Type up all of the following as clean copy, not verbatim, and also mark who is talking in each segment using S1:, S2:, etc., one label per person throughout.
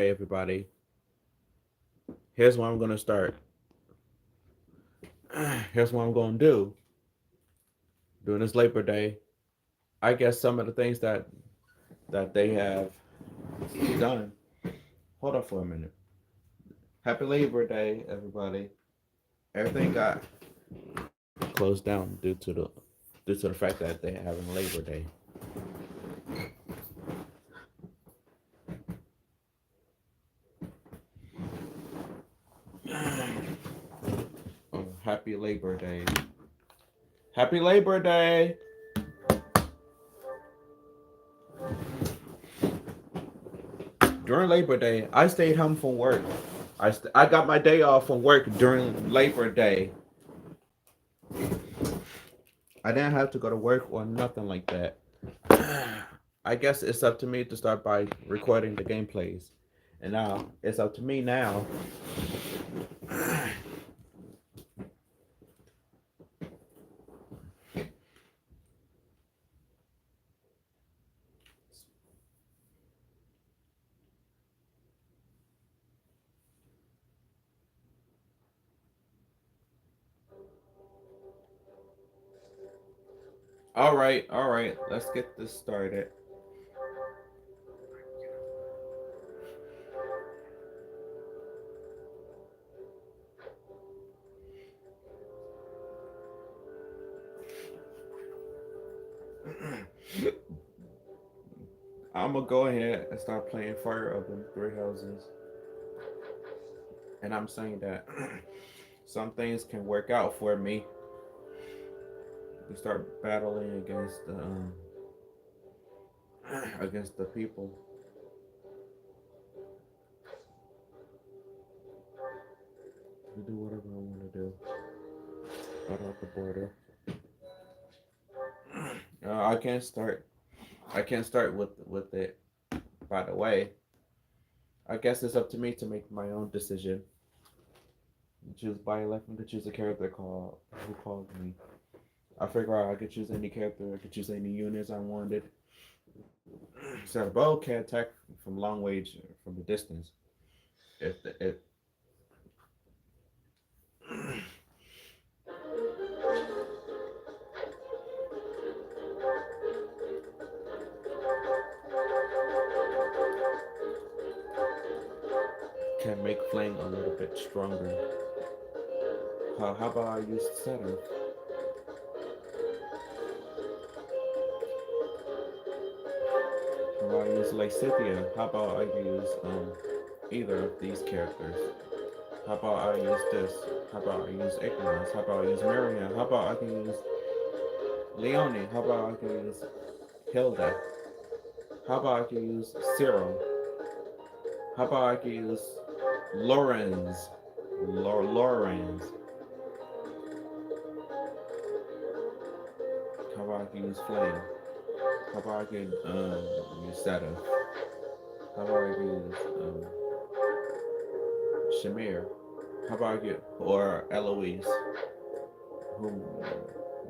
S1: Hey everybody, here's what I'm gonna start. Here's what I'm gonna do during this Labor Day. I guess some of the things that they have done. Hold up for a minute. Happy Labor Day, everybody. Everything got closed down due to the fact that they're having Labor Day. Happy Labor Day. Happy Labor Day. During Labor Day, I stayed home from work. I got my day off from work during Labor Day. I didn't have to go to work or nothing like that. I guess it's up to me to start by recording the gameplays. And now it's up to me now. All right, let's get this started. I'm gonna go ahead and start playing Fire Emblem Three Houses. And I'm saying that some things can work out for me. We start battling against the people. We do whatever I want to do. Right off the border. I can't start. I can't start with it. By the way, I guess it's up to me to make my own decision. Choose by electing to choose a character called who called me. I figure out I could choose any character. I could choose any units I wanted. So the bow can attack from long range, from the distance. If can make flame a little bit stronger. How about I use Saturn? How about I use Lysithia? How about I use either of these characters? How about I use this? How about I use Ignorance? How about I use Marion? How about I can use Leone? How about I can use Hilda? How about I can use Cyril? How about I can use Lorenz? Lorenz. How about I can use Flame? How about I can use Seta? How about I can use Shamir? How about I get or Eloise? Who,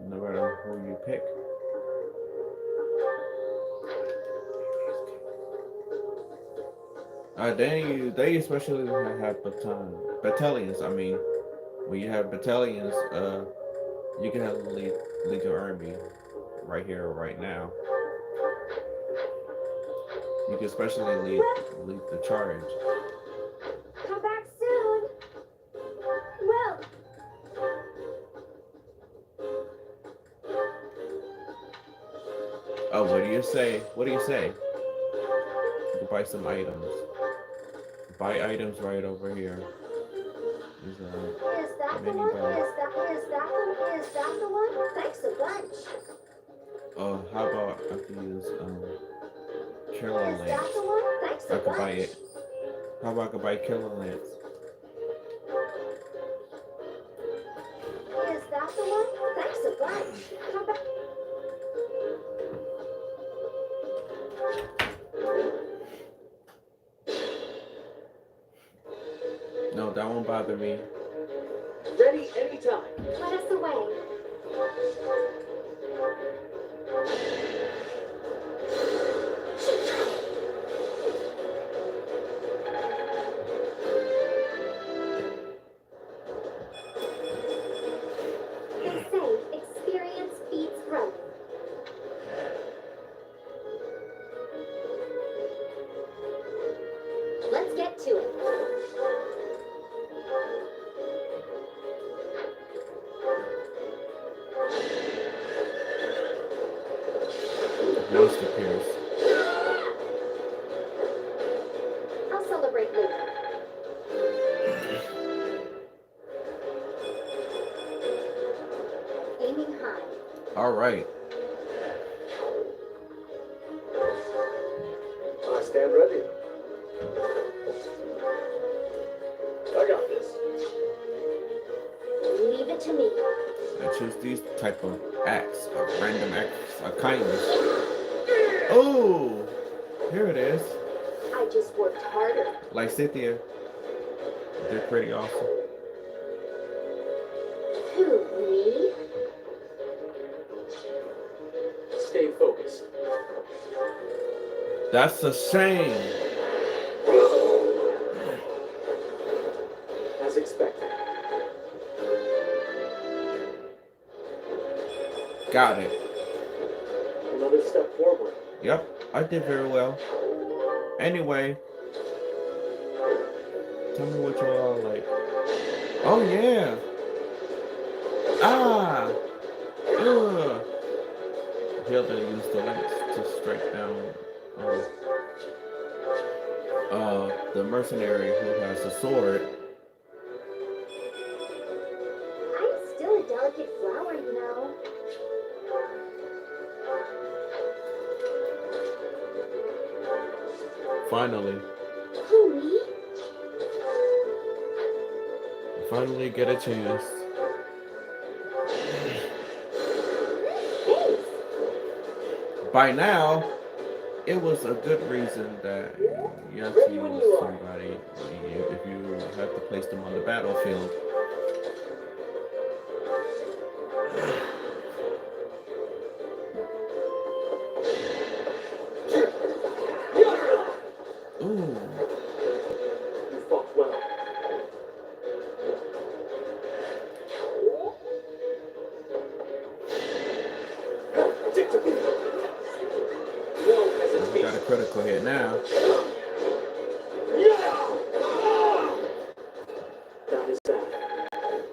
S1: no matter who you pick. They especially have battalions. I mean, when you have battalions, you can have lead your army right here, right now. You can especially lead the charge.
S2: Come back soon. Well,
S1: Oh, what do you say? What do you say? You can buy some items. Buy items right over here. There's
S2: is
S1: a
S2: that the
S1: mini
S2: one?
S1: bell.
S2: Is that the one? Thanks a bunch.
S1: Oh, how about I could use Killer
S2: Is that
S1: Lance?
S2: the one? Thanks a
S1: I could buy
S2: bunch.
S1: it. How about I could buy Killer Lance?
S2: Is that the one? Thanks a bunch. Come back.
S1: No, that won't bother me.
S3: Ready anytime.
S2: Let us away. get to it.
S1: Monster appears.
S2: I'll celebrate later. Aiming high.
S1: All right.
S3: I stand ready. I got this.
S2: Leave it to me.
S1: I choose these type of acts, of random acts of kindness. Oh, here it is.
S2: I just worked harder.
S1: Like Cynthia, they're pretty awesome.
S2: Who, me?
S3: Stay focused.
S1: That's a shame.
S3: As expected.
S1: Got it.
S3: Another step forward.
S1: Yep, I did very well. Anyway, tell me what you all like. Oh yeah. Ah. Ugh. Hilda used the lance to strike down the mercenary who has a sword.
S2: I'm still a delicate flower, you know.
S1: Finally,
S2: Who, me?
S1: finally get a chance.
S2: Thanks.
S1: By now, it was a good reason that you have to use somebody if you have to place them on the battlefield. Ooh.
S3: You fought well. No
S1: We got a
S3: hesitation.
S1: critical hit now.
S3: That is that.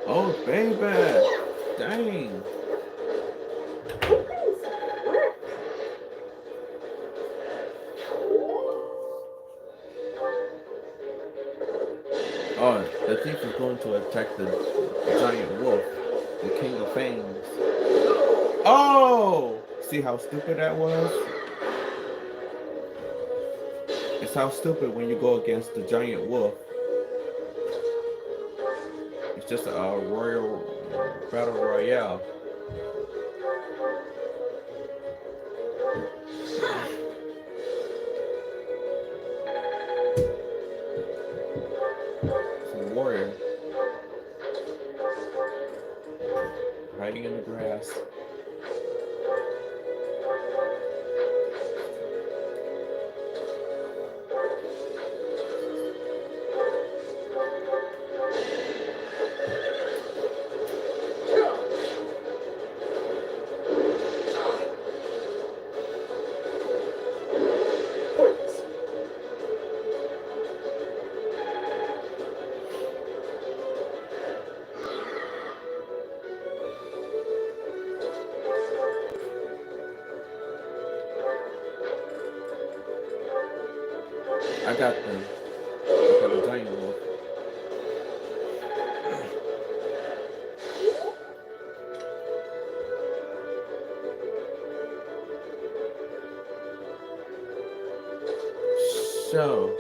S1: Oh, baby. Dang.
S2: I put in some work.
S1: Oh, the thief is going to attack the giant wolf, the king of fangs. Oh! See how stupid that was? It's how stupid when you go against the giant wolf. It's just a royal battle royale. It's a warrior hiding in the grass.
S3: Points.
S1: I got them. I got the giant wolf. So,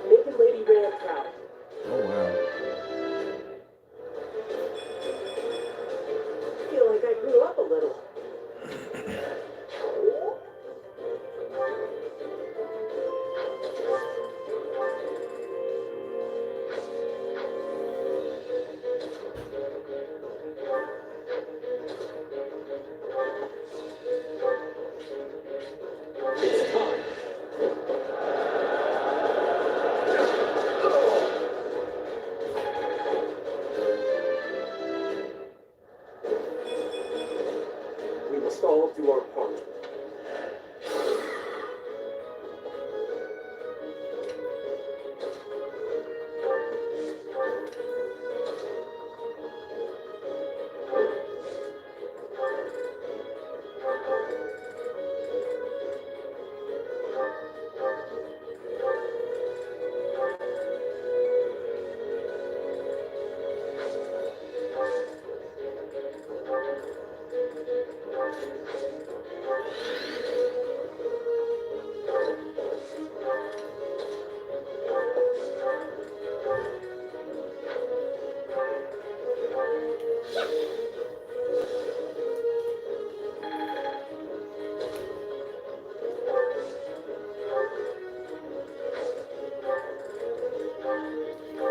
S3: Making Lady Rhea proud.
S1: oh wow.
S3: Feel like I grew up a little.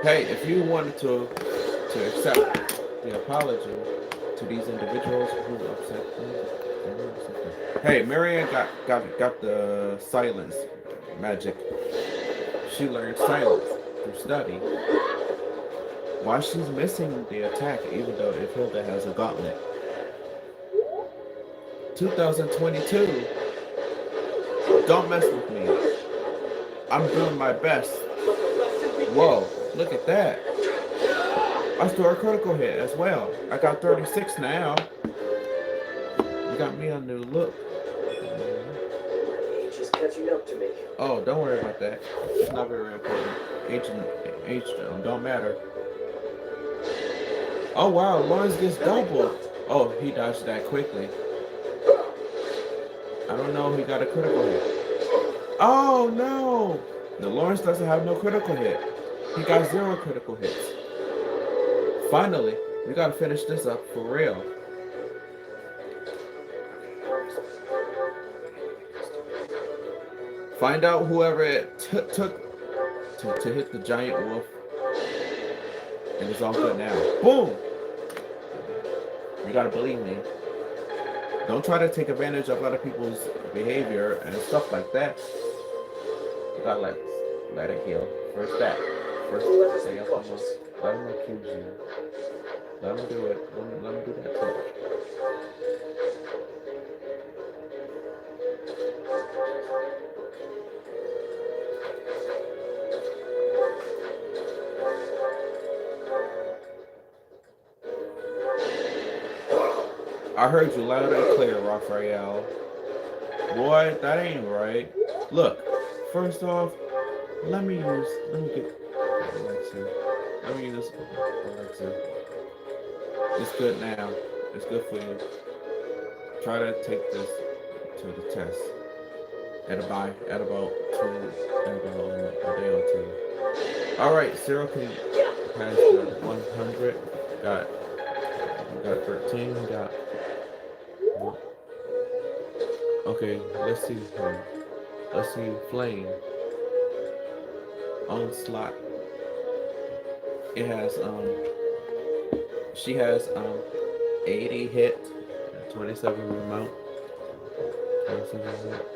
S1: Hey, if you wanted to accept the apology to these individuals who upset me. Hey, Marianne got the silence magic. She learned silence through study. Why she's missing the attack, even though if Hilda has a gauntlet. 2022. Don't mess with me. I'm doing my best. Whoa, look at that. I store a critical hit as well. I got 36 now. You got me a new look.
S3: She's catching up to me.
S1: Oh, don't worry about that. It's not very important. H don't matter. Oh wow, Lawrence gets doubled. Oh, he dodged that quickly. I don't know, he got a critical hit. Oh no! The Lawrence doesn't have no critical hit. He got 0 critical hits. Finally, we gotta finish this up for real. Find out whoever it took to hit the giant wolf. And it's all good now. Boom! You gotta believe me. Don't try to take advantage of other people's behavior and stuff like that. You gotta let it heal. First that. First stay up on this. Let him accuse you. Let him do it. Let him do that too. I heard you loud and clear, Raphael. Boy, that ain't right. Look, first off, let me get Alexa. Let me use Alexa. It's good now. It's good for you. Try to take this to the test at about a day or two. Alright, Cyril can pass the 100. Got 13, got. Okay, let's see her. Let's see Flame. Onslaught. It has she has 80 hit, 27 remote. 27 hit.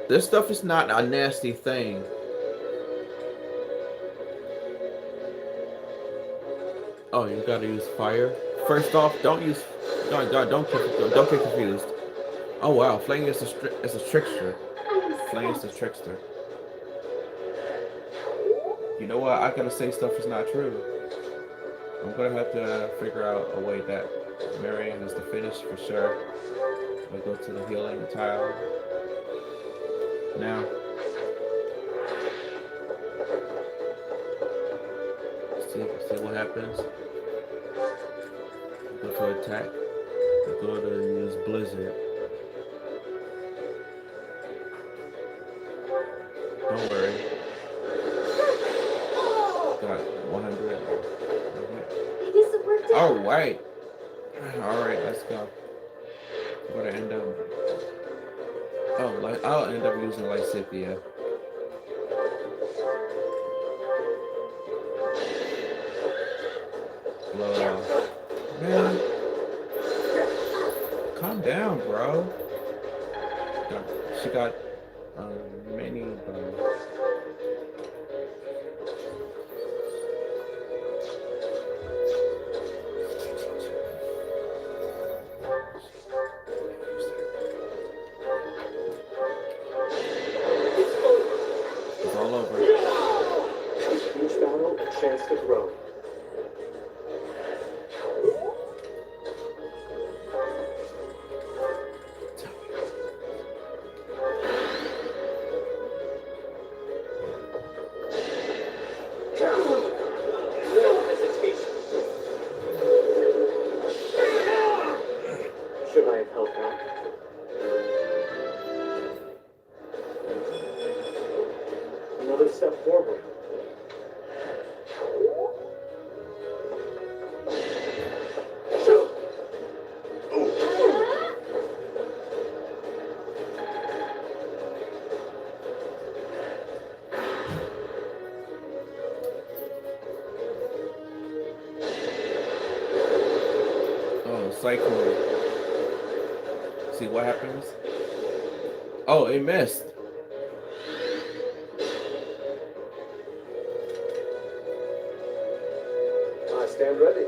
S1: This stuff is not a nasty thing. Oh, you gotta use fire. First off, don't get confused. Oh wow, Flame is a trickster. Flame is a trickster. You know what? I gotta say stuff is not true. I'm gonna have to figure out a way that Marianne has to finish for sure. We'll go to the healing tile. Now, see what happens. Go to attack. Go to use Blizzard. Don't worry. Got 100.
S2: I guess it worked out.
S1: All right. All right, let's go. I'm gonna end up. Oh, I'll end up using Lysithia. Blow it off. Man. Calm down, bro. She got many It's all over.
S3: Each battle, a chance to grow. Another step forward.
S1: Oh, cycle. See what happens? Oh, it missed.
S3: I stand ready.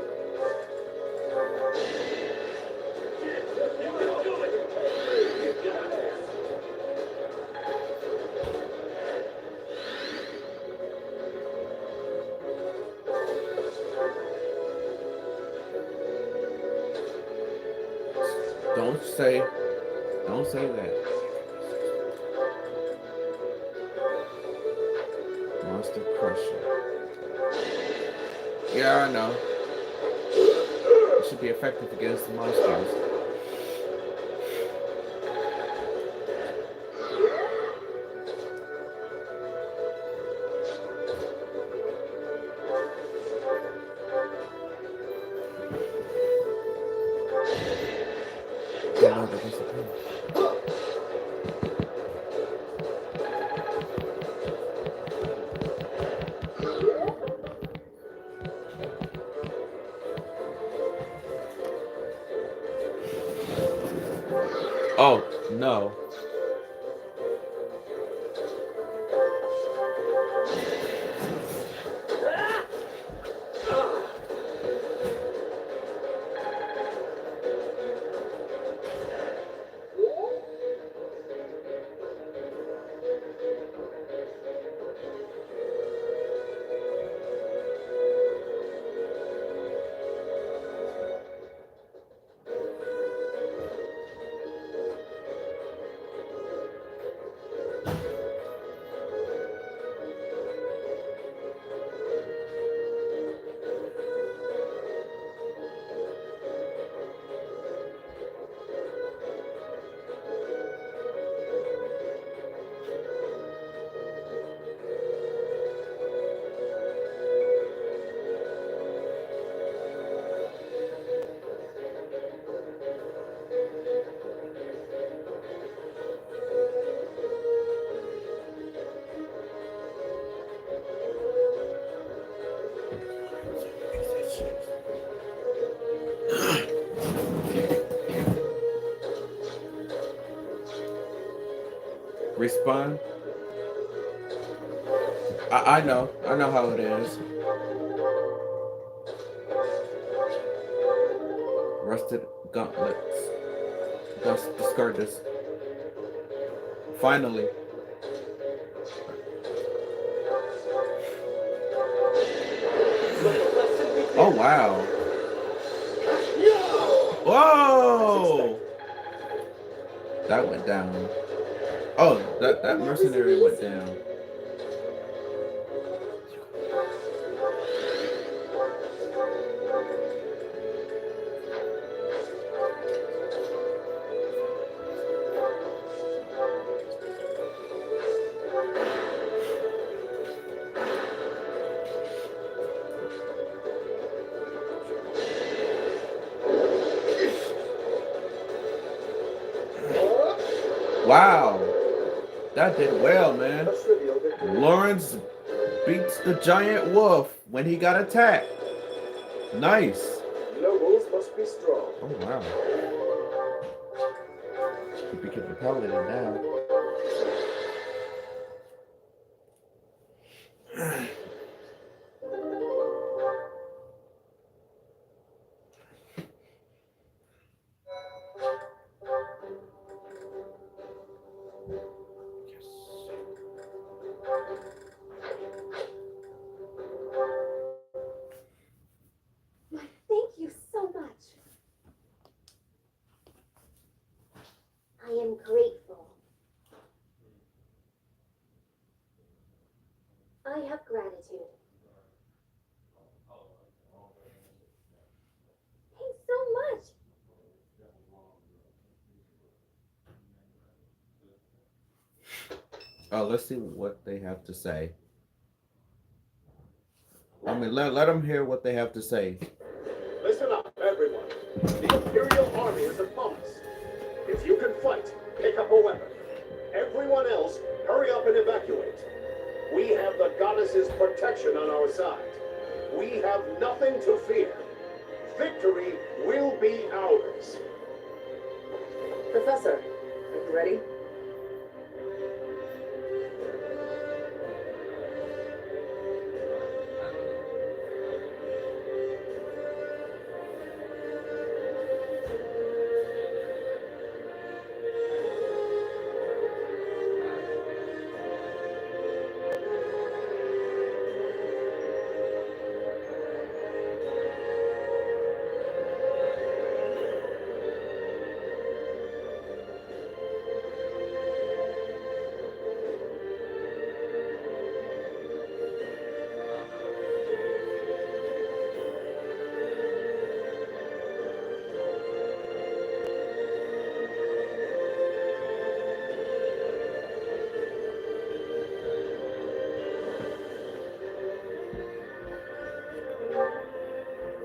S1: Don't say that. Monster Crusher. Yeah, I know. It should be effective against the monsters. Oh no, that disappeared. Oh, no. Respawn? I know. I know how it is. Rusted gauntlets. Let's discard this. Finally. Oh wow. Whoa! That went down. Oh, that mercenary went down. Wow. That did well, man. Lawrence beats the giant wolf when he got attacked. Nice.
S3: Nobles must be strong.
S1: Oh wow. He became a paladin now.
S2: Why, thank you so much. I am grateful. I have gratitude. Thanks so much.
S1: Let's see what they have to say. I mean, let them hear what they have to say.
S3: Listen up, everyone. The Imperial Army is upon us. If you can fight, pick up a weapon. Everyone else, hurry up and evacuate. We have the goddess's protection on our side. We have nothing to fear. Victory will be ours.
S4: Professor, are you ready?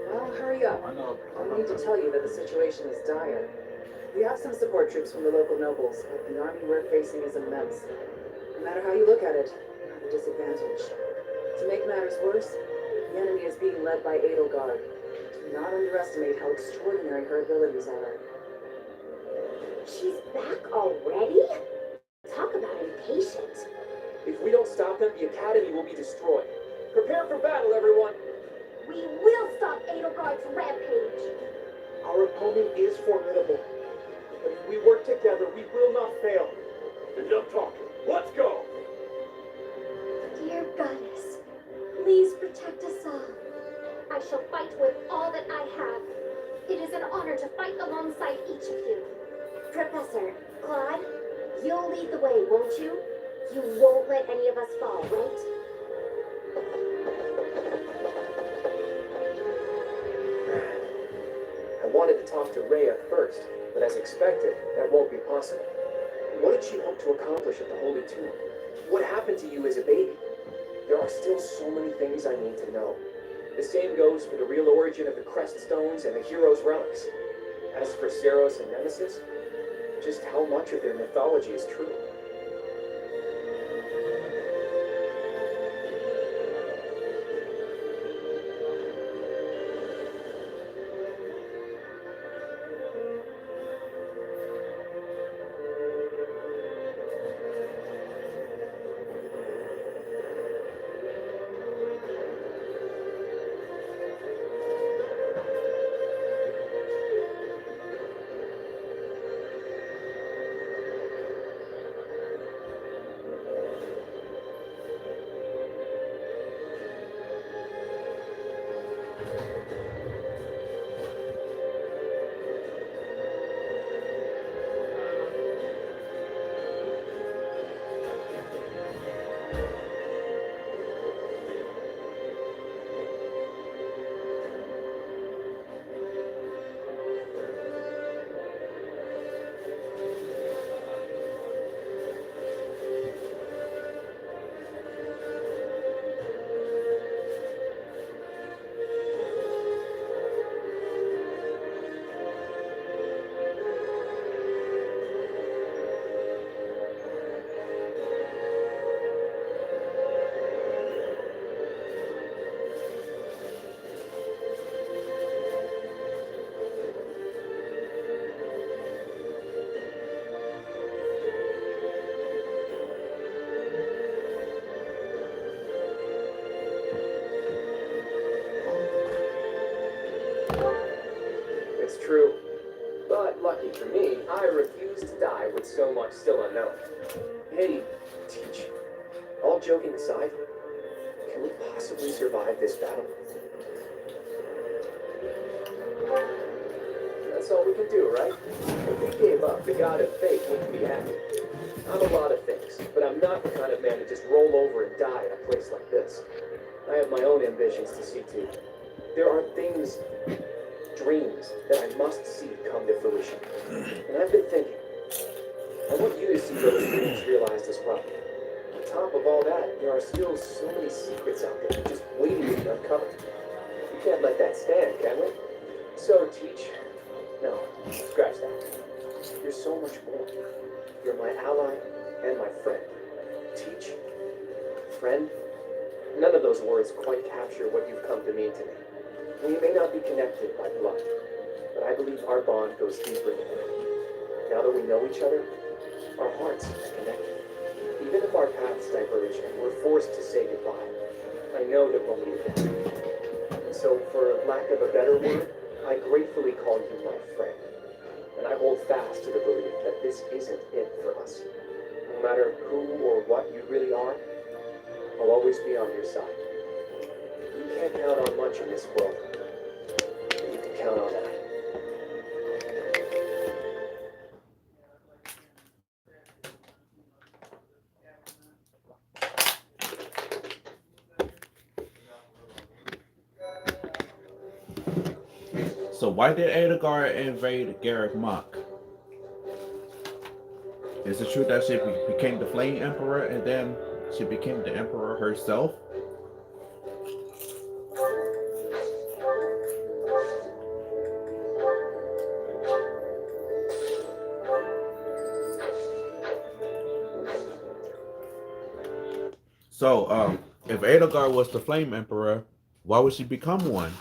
S4: Well, hurry up.
S1: I know.
S4: I need to tell you that the situation is dire. We have some support troops from the local nobles, but the army we're facing is immense. No matter how you look at it, we're at a disadvantage. To make matters worse, the enemy is being led by Edelgard. Do not underestimate how extraordinary her abilities are.
S2: She's back already? Talk about impatient.
S3: If we don't stop them, the Academy will be destroyed. Prepare for battle, everyone.
S2: We will stop Edelgard's rampage.
S3: Our opponent is formidable. But if we work together, we will not fail. Enough talking. Let's go!
S2: Dear goddess, please protect us all. I shall fight with all that I have. It is an honor to fight alongside each of you. Professor, Claude, you'll lead the way, won't you? You won't let any of us fall, right?
S3: I wanted to talk to Rhea first, but as expected, that won't be possible. What did she hope to accomplish at the Holy Tomb? What happened to you as a baby? There are still so many things I need to know. The same goes for the real origin of the Crest Stones and the Hero's Relics. As for Seros and Nemesis, just how much of their mythology is true? It's true. But lucky for me, I refuse to die with so much still unknown. Hey, Teach, all joking aside, can we possibly survive this battle? That's all we can do, right? If we gave up, the god of fate wouldn't be happy. I'm a lot of things, but I'm not the kind of man to just roll over and die in a place like this. I have my own ambitions to see to. There are things, dreams, that I must see come to fruition. And I've been thinking, I want you to see those dreams realized as well. On top of all that, there are still so many secrets out there just waiting to be uncovered. We can't let that stand, can we? So, Teach. No, scratch that. You're so much more. You're my ally and my friend. Teach? Friend? None of those words quite capture what you've come to mean to me. We may not be connected by blood, but I believe our bond goes deeper than that. Now that we know each other, our hearts are connected. Even if our paths diverge and we're forced to say goodbye, I know that we'll meet again. And so, for lack of a better word, I gratefully call you my friend. And I hold fast to the belief that this isn't it for us. No matter who or what you really are, I'll always be on your side. You can't count on much in this world, but you can count on that.
S1: So why did Edgar invade Garrett Mock? Is it true that she became the Flame Emperor and then she became the Emperor herself? So, if Edelgard was the Flame Emperor, why would she become one?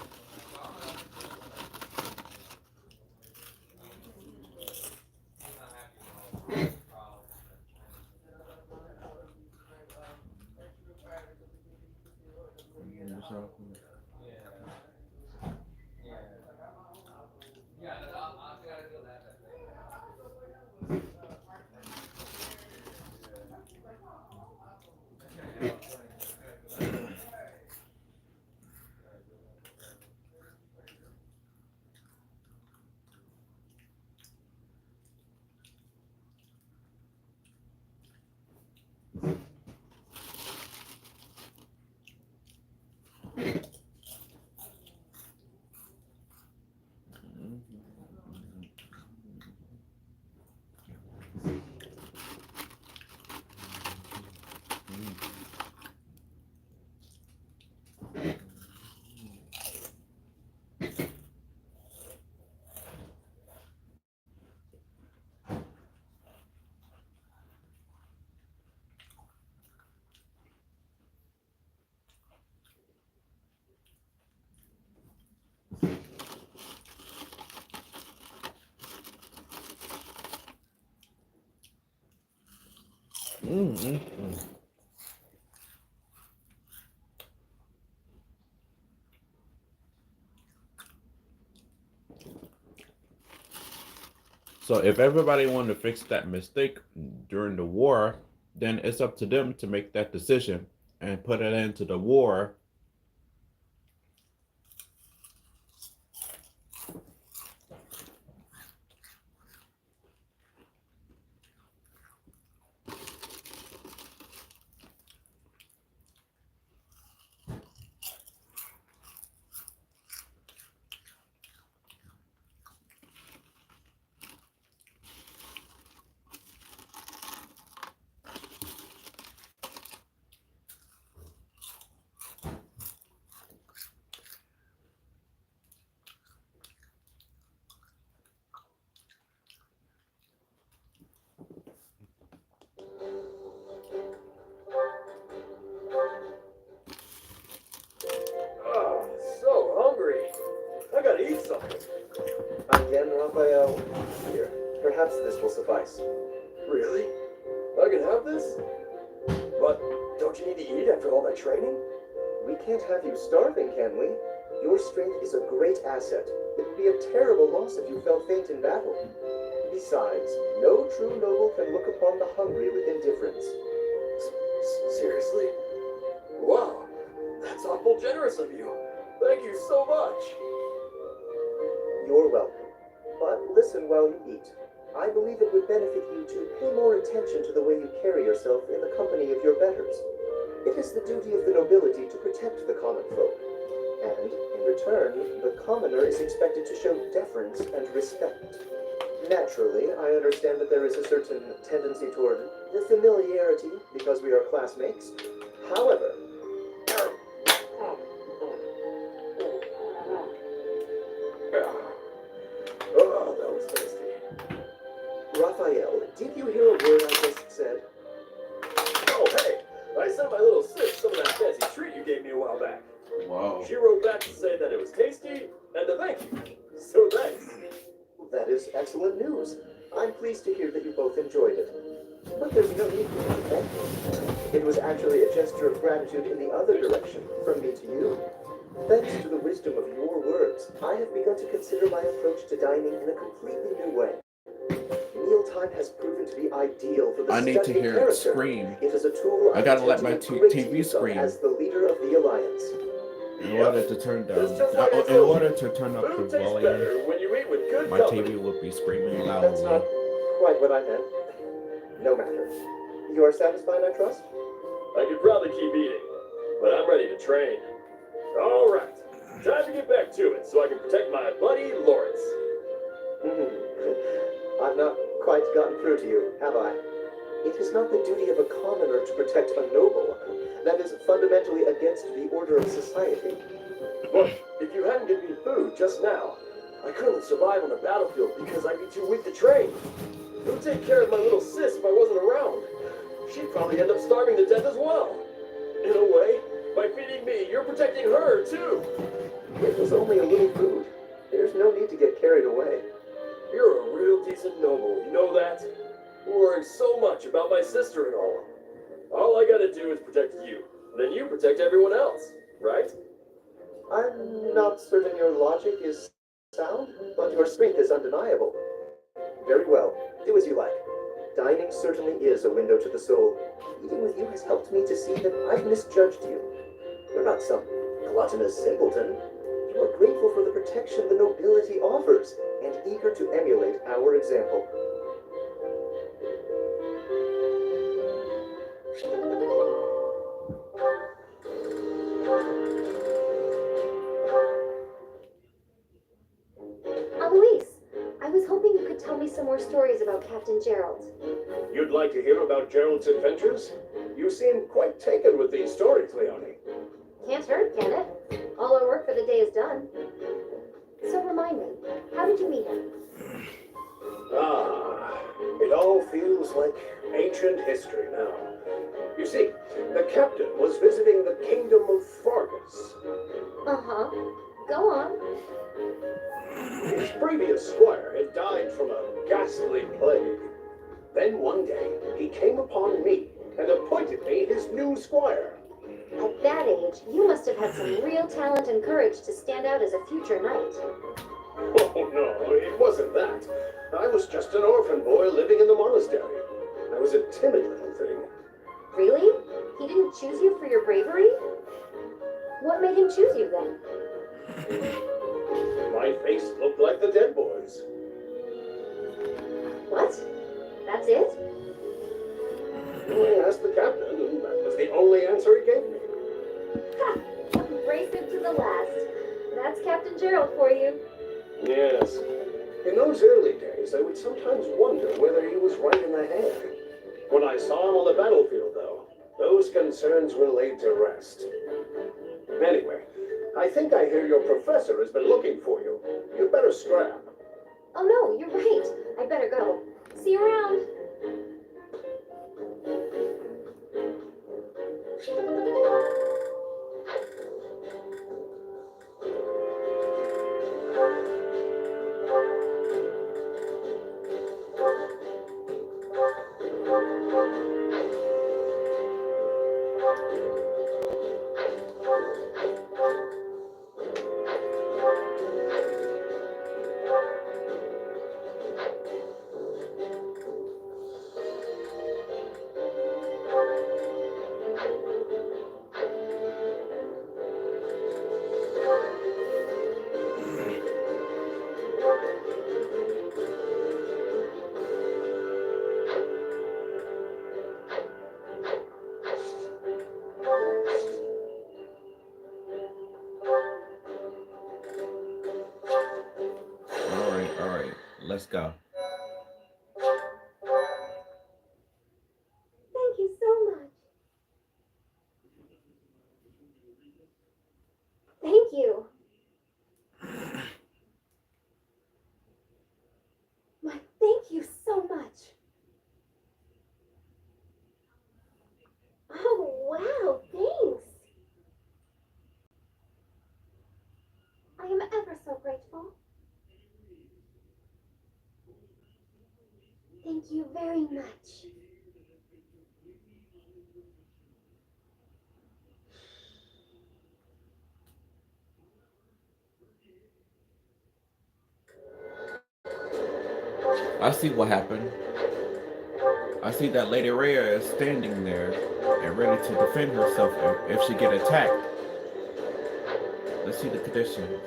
S1: So if everybody wanted to fix that mistake during the war, then it's up to them to make that decision and put it into the war.
S3: Oh, so hungry. I gotta eat something. Again, Raphael. Here, perhaps this will suffice. Really? I can have this? But don't you need to eat after all that training? We can't have you starving, can we? Your strength is a great asset. It would be a terrible loss if you fell faint in battle. Besides, no true noble can look upon the hungry with indifference. Seriously? Wow, that's awful generous of you. Thank you so much. You're welcome. But listen while you eat. I believe it would benefit you to pay more attention to the way you carry yourself in the company of your betters. It is the duty of the nobility to protect the common folk. And, in return, the commoner is expected to show deference and respect. Naturally, I understand that there is a certain tendency toward the familiarity because we are classmates. However, oh, that was tasty. Raphael, did you hear a word I just said?
S5: Oh, hey, I sent my little sis some of that fancy treat you gave me a while back.
S1: Wow.
S5: She wrote back to say that it was tasty and to thank you. So thanks.
S3: That is excellent news. I'm pleased to hear that you both enjoyed it. But there's no need for you to thank me. It was actually a gesture of gratitude in the other direction, from me to you. Thanks to the wisdom of your words, I have begun to consider my approach to dining in a completely new way. Mealtime has proven to be ideal for the
S1: I need to
S3: study
S1: hear it
S3: character.
S1: scream.
S3: It is a tool
S1: I gotta let
S3: intend to
S1: my
S3: make great
S1: TV
S3: use of
S1: scream.
S3: as the leader of the Alliance.
S1: In order to turn down,
S5: It's just like I
S1: in
S5: told
S1: order
S5: you.
S1: to turn up the
S5: Food tastes
S1: volume,
S5: better when you eat with good
S1: my
S5: company.
S1: TV would be screaming
S3: That's not
S1: loudly.
S3: quite what I meant. No matter. You are satisfied, I trust?
S5: I could probably keep eating, but I'm ready to train. All right, time to get back to it so I can protect my buddy Lawrence.
S3: I've not quite gotten through to you, have I? It is not the duty of a commoner to protect a noble. That is fundamentally against the order of society.
S5: But if you hadn't given me food just now, I couldn't survive on the battlefield because I'd be too weak to train. Who'd take care of my little sis if I wasn't around? She'd probably end up starving to death as well. In a way, by feeding me, you're protecting her too.
S3: It was only a little food. There's no need to get carried away.
S5: You're a real decent noble, you know that? Worrying so much about my sister and all. All I gotta do is protect you. Then you protect everyone else, right?
S3: I'm not certain your logic is sound, but your strength is undeniable. Very well. Do as you like. Dining certainly is a window to the soul. Eating with you has helped me to see that I've misjudged you. You're not some gluttonous simpleton. You are grateful for the protection the nobility offers, and eager to emulate our example.
S2: Eloise, I was hoping you could tell me some more stories about Captain Gerald.
S5: You'd like to hear about Gerald's adventures? You seem quite taken with these stories, Leonie.
S2: Can't hurt, can it? All our work for the day is done. So remind me, how did you meet him?
S5: Ah, it all feels like ancient history now. You see, the captain was visiting the kingdom of Fargus.
S2: Uh-huh. Go on.
S5: His previous squire had died from a ghastly plague. Then one day, he came upon me and appointed me his new squire.
S2: At that age, you must have had some real talent and courage to stand out as a future knight.
S5: Oh, no, it wasn't that. I was just an orphan boy living in the monastery. I was a timid little thing.
S2: Really? He didn't choose you for your bravery? What made him choose you then?
S5: My face looked like the dead boys.
S2: What? That's it?
S5: I asked the captain, and that was the only answer he gave me.
S2: Ha! Abrasive to the last. That's Captain Gerald for you.
S5: Yes. In those early days, I would sometimes wonder whether he was right in the head. When I saw him on the battlefield, though, those concerns were laid to rest. Anyway, I think I hear your professor has been looking for you. You'd better scrap.
S2: Oh no, you're right. I better go. See you around.
S1: All right, let's go.
S2: Thank you. Thank you so much. Oh, wow, thanks. I am ever so grateful. Thank you very much.
S1: I see what happened. I see that Lady Rhea is standing there and ready to defend herself if she get attacked. Let's see the conditions.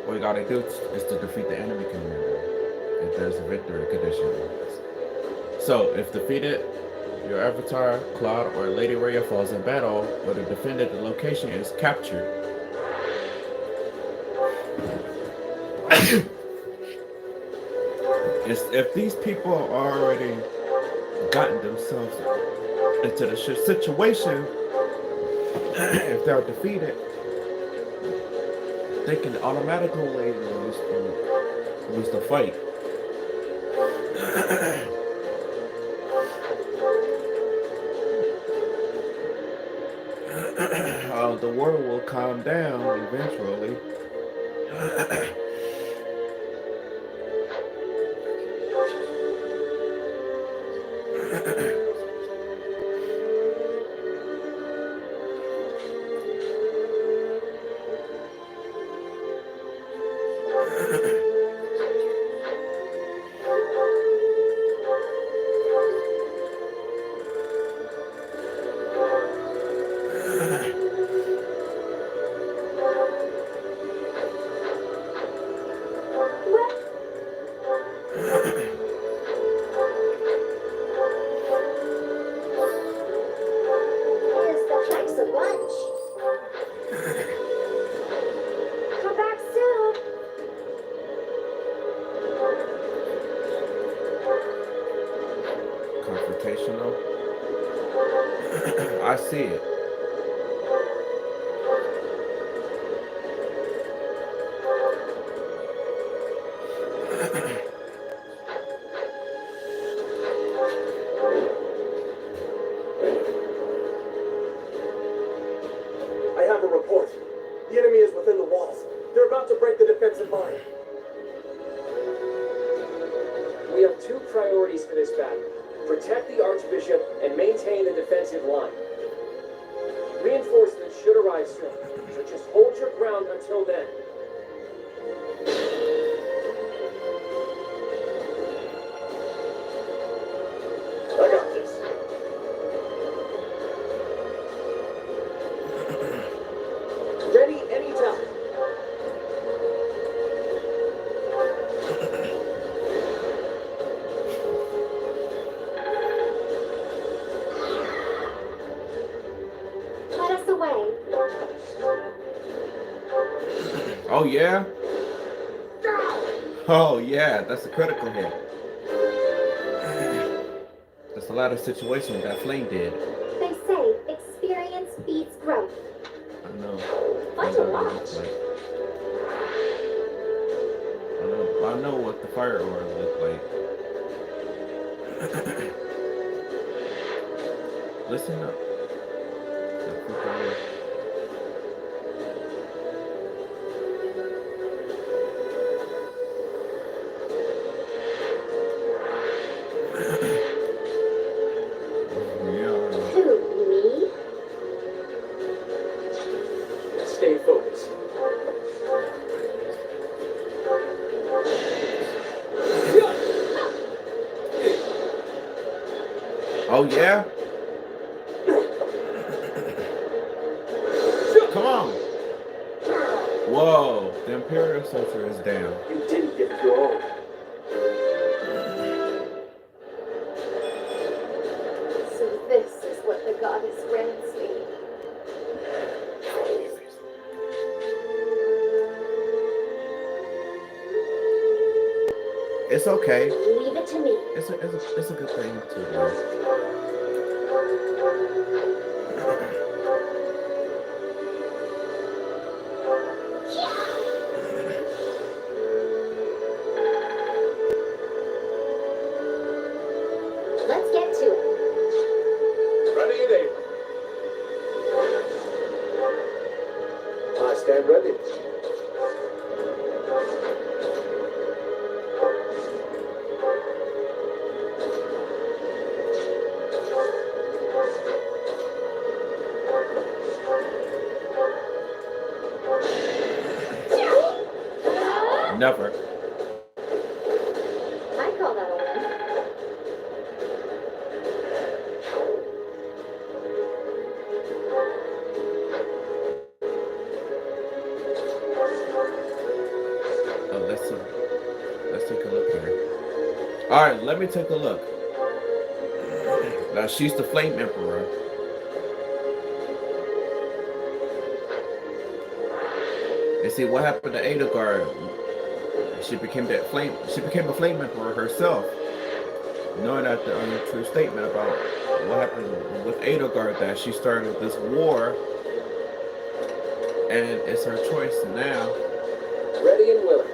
S1: What we gotta do is to defeat the enemy commander. If there's a victory condition. So, if defeated, your avatar, Claude, or Lady Rhea falls in battle, or the defended location is captured. If these people are already gotten themselves into the situation, if they're defeated, they can automatically lose the fight. The world will calm down eventually.
S2: Here's the price of lunch. Come back soon.
S1: Confrontational. I see it.
S3: I have a report. The enemy is within the walls. They're about to break the defensive line. We have two priorities for this battle. Protect the Archbishop and maintain the defensive line. Reinforcements should arrive soon, so just hold your ground until then. I got this. Ready anytime.
S2: Let us away.
S1: Oh yeah? Oh yeah, that's a critical hit. That's a lot of situations that Flame did.
S2: They say experience beats growth.
S1: I know.
S2: Fun to watch.
S1: I know what the fire aura look like. Listen up.
S2: Who, me?
S3: Stay focused.
S1: Oh yeah? Come on. Whoa, the Imperial Soldier is down.
S3: You didn't get your own.
S2: So this is what the goddess grants me.
S1: it's okay.
S2: Leave it to me.
S1: It's a good thing to do.
S2: Let's get to it.
S5: Ready and aim. I stand ready.
S1: Never.
S2: I call that a win.
S1: Oh, let's take a look here. All right, let me take a look. Now she's the Flame Emperor. And see what happened to Edelgard. She became that flame. She became a Flame Emperor herself, knowing that the untrue statement about what happened with Edelgard, that she started this war, and it's her choice now.
S3: Ready and willing.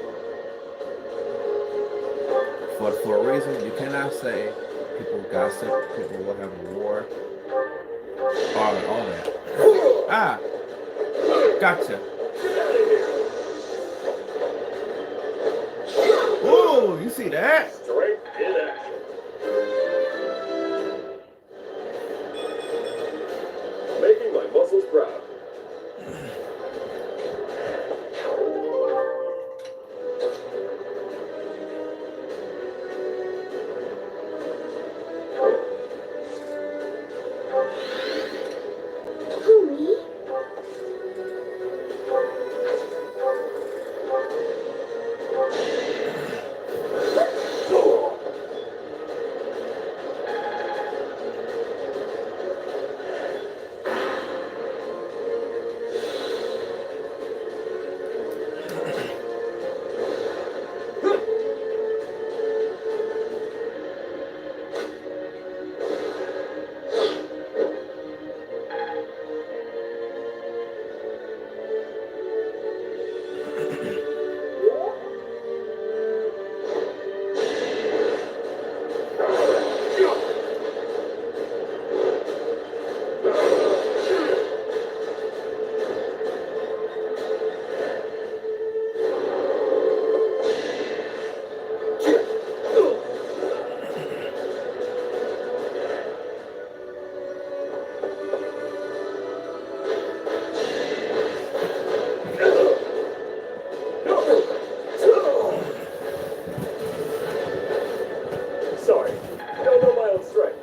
S1: For a reason, you cannot say people gossip, people will have a war, all that. Ah, gotcha. Whoa, you see that?
S5: Straight in action. Making my muscles proud.
S2: Who, me?
S5: Sorry, don't know my own strength.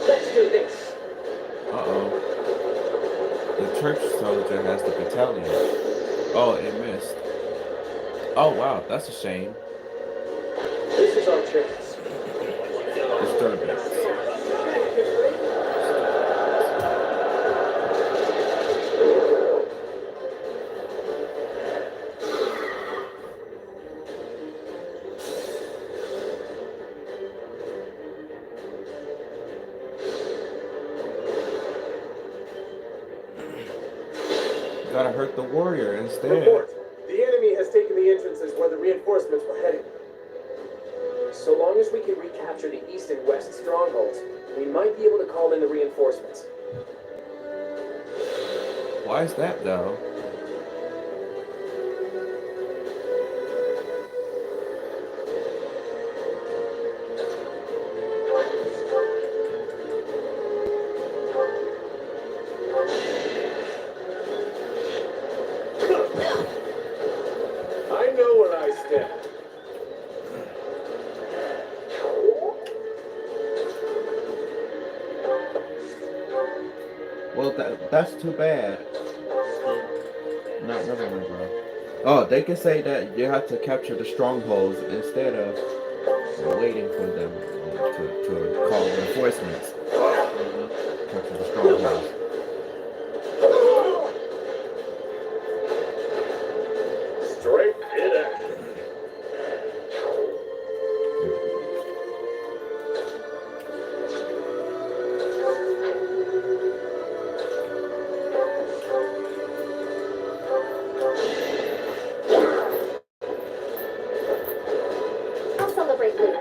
S3: Let's do this.
S1: Uh-oh. The church soldier has the battalion. Oh, it missed. Oh, wow, that's a shame.
S3: This is our chance.
S1: Disturbance. Gotta hurt the warrior instead.
S3: Report. The enemy has taken the entrances where the reinforcements were heading. So long as we can recapture the east and west strongholds, we might be able to call in the reinforcements.
S1: Why is that though?
S5: I know where I stand.
S1: Well, that's too bad. No, never mind, bro. Oh, they can say that you have to capture the strongholds instead of waiting for them to call reinforcements. Capture the strongholds.
S5: Straight in action.
S2: I'll celebrate later.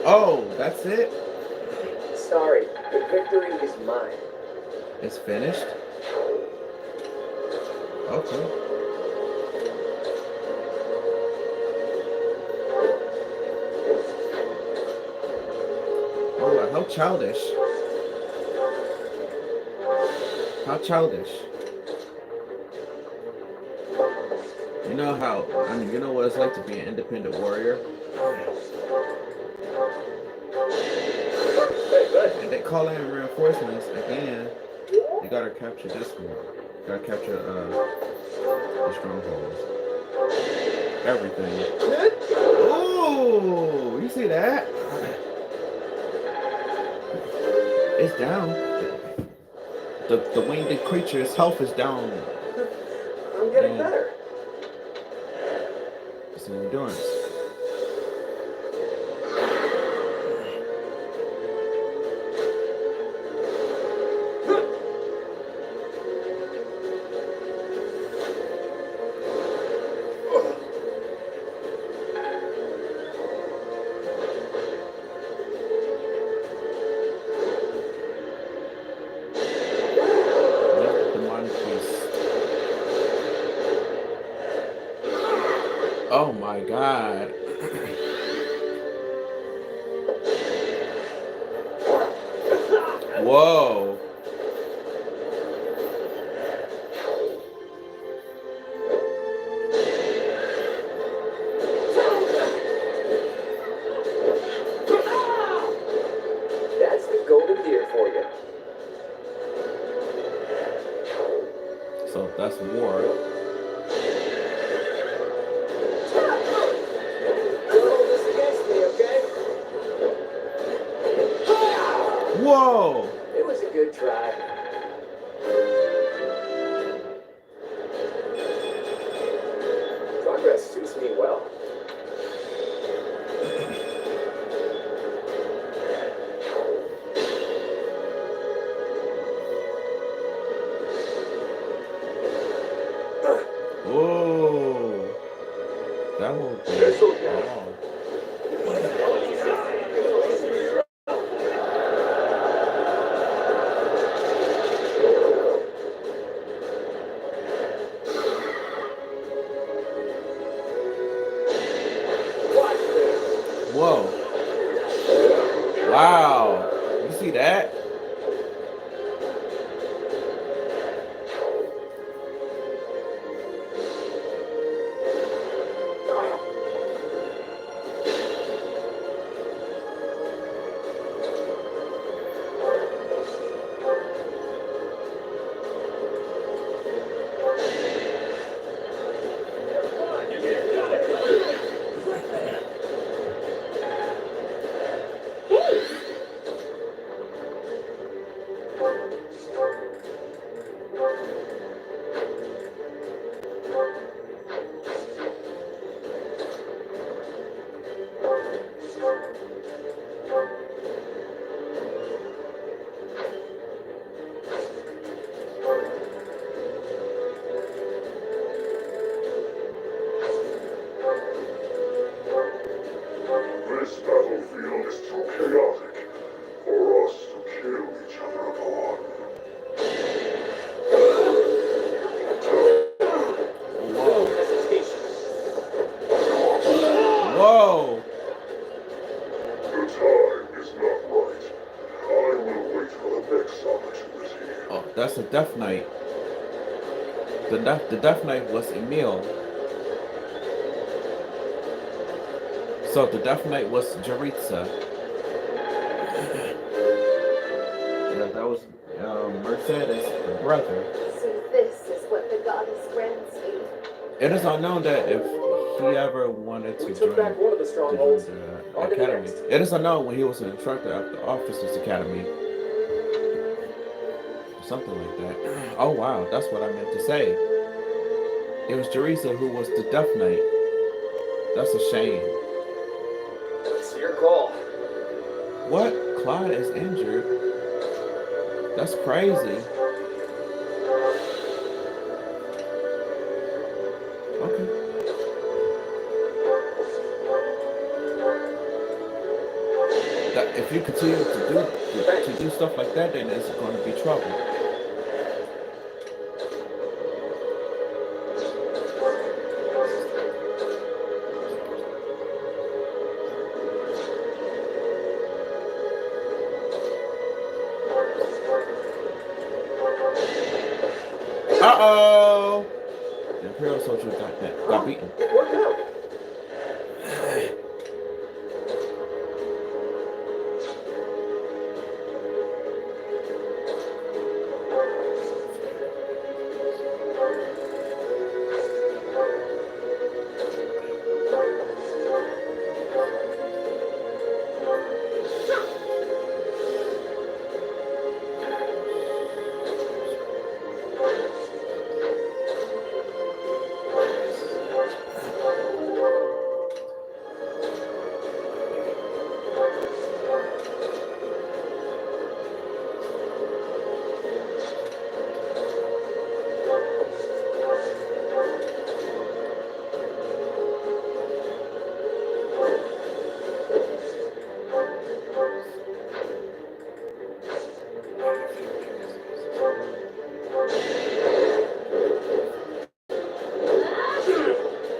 S1: Oh, that's it?
S3: Sorry, the victory is mine.
S1: It's finished? Okay. Oh, how childish. How childish. You know how, you know what it's like to be an independent warrior? And they call in reinforcements again. You gotta capture this one. You gotta capture the strongholds. Everything. Ooh, you see that? It's down. The winged creature's health is down.
S3: I'm getting better.
S1: It's an endurance. Oh my god. Whoa.
S3: That's the golden deer for you.
S1: So that's war. Whoa!
S3: It was a good try. Progress suits me well.
S1: Whoa! That won't be long. Whoa. Wow. You see that? a Death Knight. The Death Knight was Emil. So the Death Knight was Jaritza. Yeah, that was Mercedes' brother.
S2: So this is what the goddess grants me.
S1: It is unknown that if he ever wanted to
S3: We
S1: join,
S3: took back one of the strongholds.
S1: the
S3: On to the
S1: academy.
S3: next.
S1: It is unknown when he was an instructor at the Officers Academy. Something like that. Oh wow, that's what I meant to say. It was Jaritza who was the Death Knight. That's a shame.
S3: It's your call.
S1: What? Clyde is injured? That's crazy. Okay. That, if you continue to do stuff like that, then it's going to be trouble. Uh-oh! The Imperial soldier got beaten.
S3: It worked out.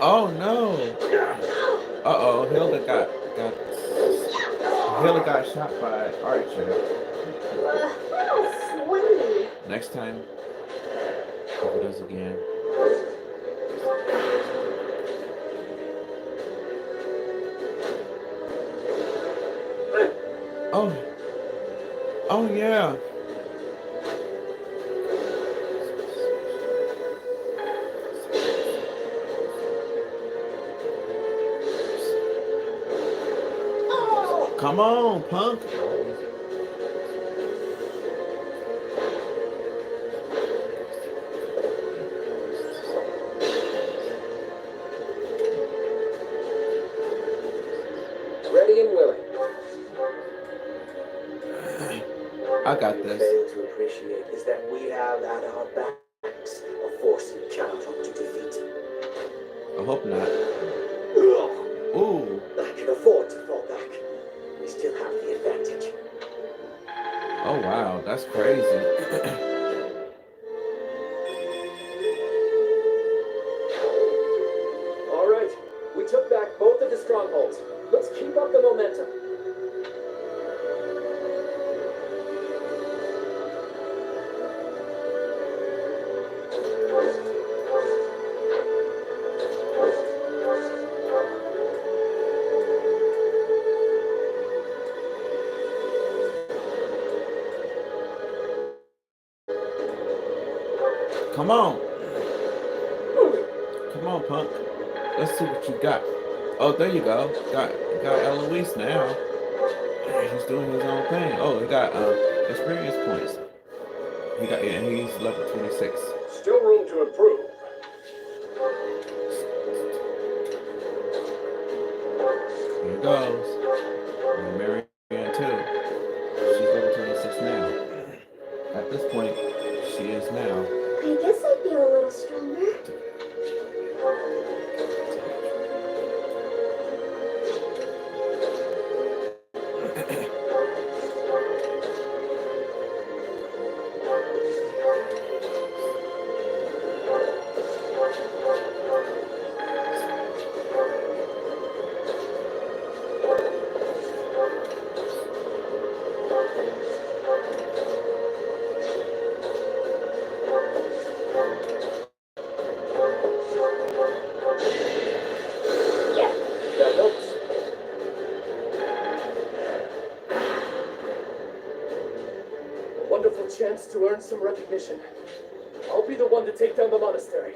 S1: Oh no! Uh-oh, Hilda got shot by Archer.
S2: How sweaty.
S1: Next time, if it does again. Oh. Oh yeah. Come on, punk.
S3: Ready and willing.
S1: I got
S3: What you
S1: this.
S3: fail to appreciate is that we have at our backs a force you cannot hope to defeat.
S1: I hope not.
S3: Ugh.
S1: Ooh.
S3: I can afford to fall back. We still have the advantage.
S1: Oh wow, that's crazy.
S3: All right, we took back both of the strongholds. Let's keep up the momentum.
S1: Come on. Come on, punk. Let's see what you got. Oh, there you go. Got Eloise now. He's doing his own thing. Oh, he got experience points. And he's level 26.
S5: Still room to improve.
S1: Here it goes. And Marianne too. She's level 26 now. At this point, she is now.
S2: I guess I feel a little stronger.
S3: demand some recognition. I'll be the one to take down the monastery.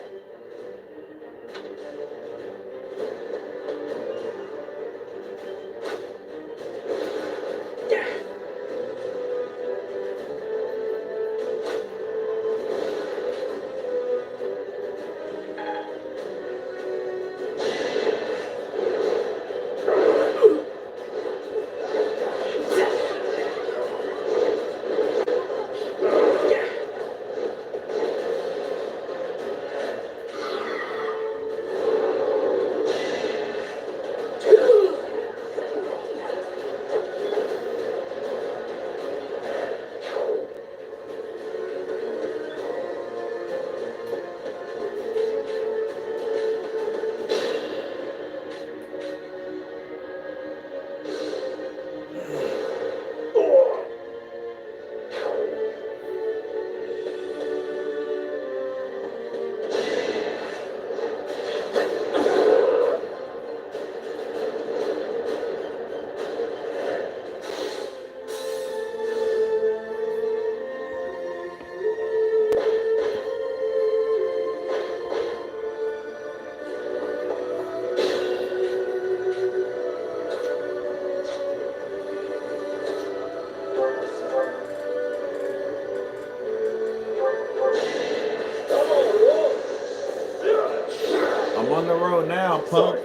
S1: I'm on the road now, punk.
S3: Sorry,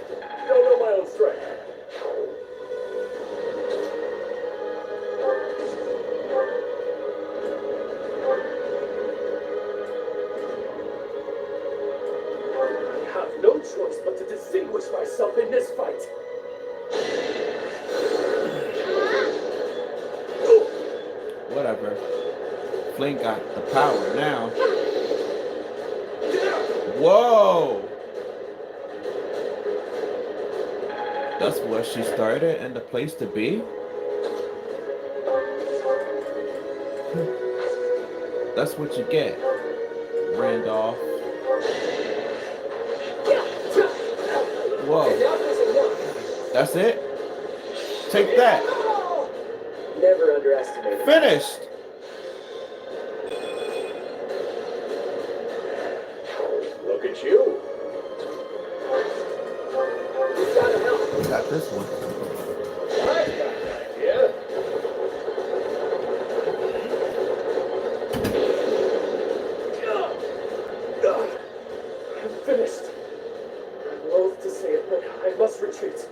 S3: don't know my own strength. I have no choice but to distinguish myself in this fight.
S1: Whatever. Flink got the power now. Whoa! That's where she started and the place to be? That's what you get, Randolph. Whoa. That's it? Take that.
S3: Never underestimate it.
S1: Finished.
S3: Look at you. Who's got to help?
S1: Got this one.
S3: I've got an idea. I'm finished. I'm loath to say it, but I must retreat.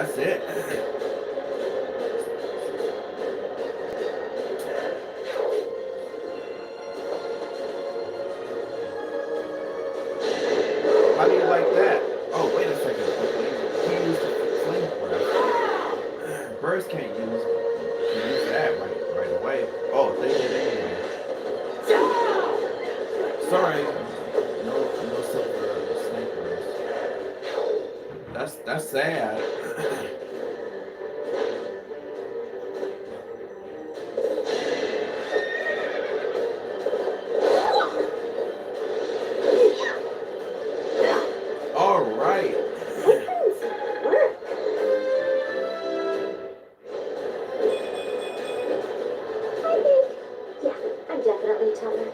S1: That's it. How do you like that? Oh, wait a second. He used the flame breath. Birds can't use that right away. Oh, they did anyway. Sorry. No silver snipers. That's sad. All right.
S2: Yeah, I'm definitely taller.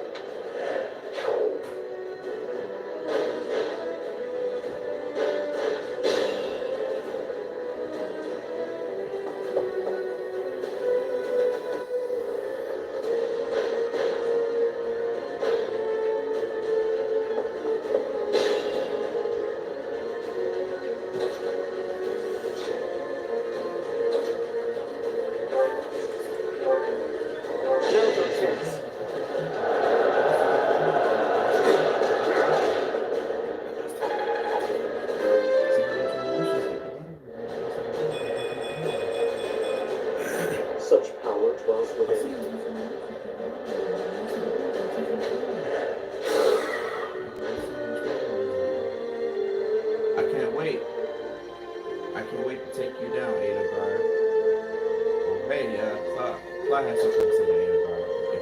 S3: Such power dwells within.
S1: I can't wait. I can't wait to take you down, Ada. Oh, hey, Clyde has something to say to Ada if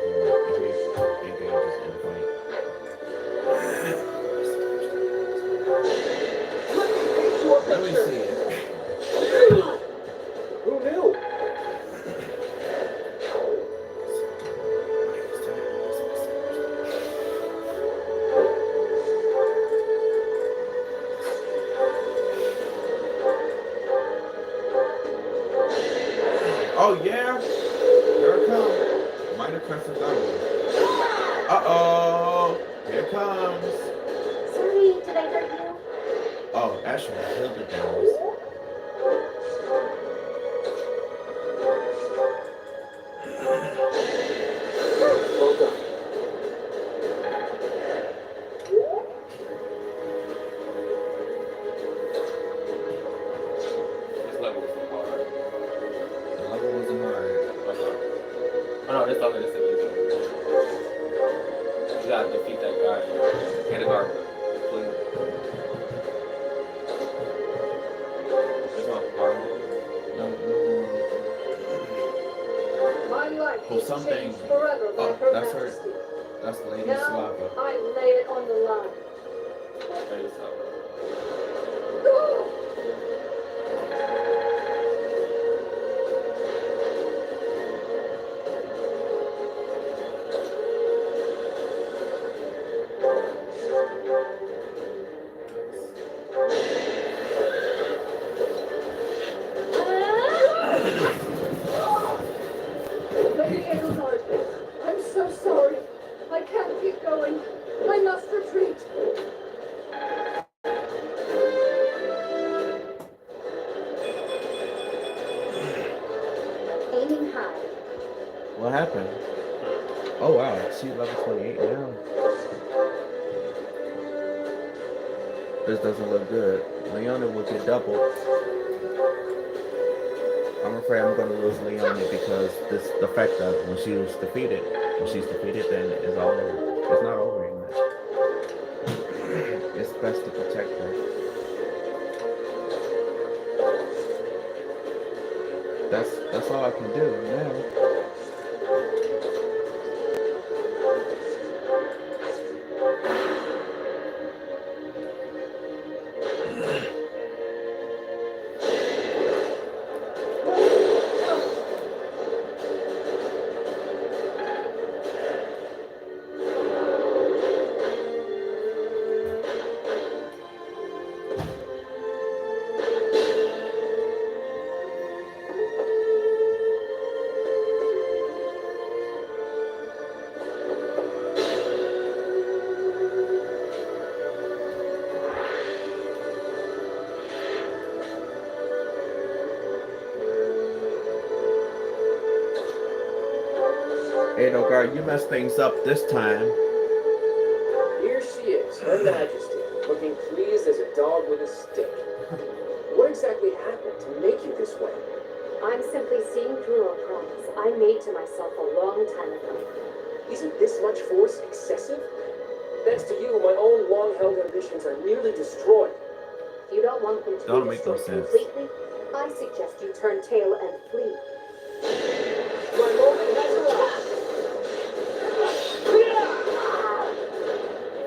S1: he engages in the fight. Let me see it.
S3: Who knew?
S1: Oh yeah, here it comes. Minor Crescent Diamond. Uh-oh, here it comes.
S2: Sorry, did I hurt you?
S1: Oh, Ashley killed the downs.
S3: Well done.
S6: This level was hard.
S1: The level wasn't hard.
S6: Oh no, this level is easy. You gotta defeat that guy. Kindergarten. Please. This one hard.
S1: No.
S7: My life
S1: Oh,
S7: is
S1: something.
S7: changed forever by
S1: Oh,
S7: her
S1: that's her.
S7: majesty.
S1: That's Lady
S7: Now
S1: Slava.
S7: I lay it on the line.
S6: Play this out.
S7: Lady Edelgard, I'm so sorry. I can't keep going. I must retreat.
S2: Aiming high.
S1: What happened? Oh wow, she's level 28 now. This doesn't look good. Leona will get doubled. I'm afraid I'm gonna lose Leona because the fact that when she's defeated, then it's all over. It's not over yet. It's best to protect her. That's all I can do now. Edelgard, you messed things up this time.
S3: Here she is, Her Majesty, looking pleased as a dog with a stick. What exactly happened to make you this way?
S2: I'm simply seeing through a promise I made to myself a long time ago.
S3: Isn't this much force excessive? Thanks to you, my own long-held ambitions are nearly destroyed.
S2: If you don't want them to
S1: Don't
S2: be
S1: make no
S2: destroyed
S1: sense.
S2: completely, I suggest you turn tail and flee.
S3: My moment has arrived.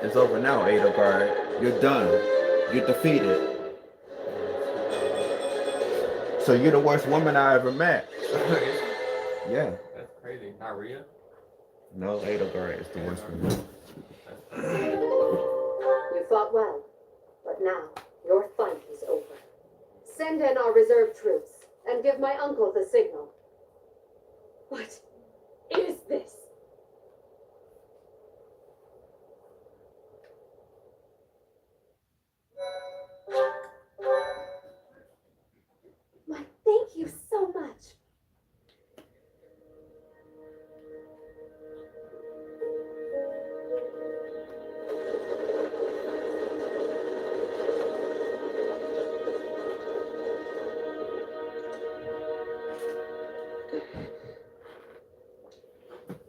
S1: It's over now, Edelgard. You're done. You're defeated. So you're the worst woman I ever met. Yeah.
S6: That's crazy. Not Rhea?
S1: No, Edelgard is the worst woman.
S2: You fought well, but now your fight is over. Send in our reserve troops and give my uncle the signal. What is this? Why, thank you so much.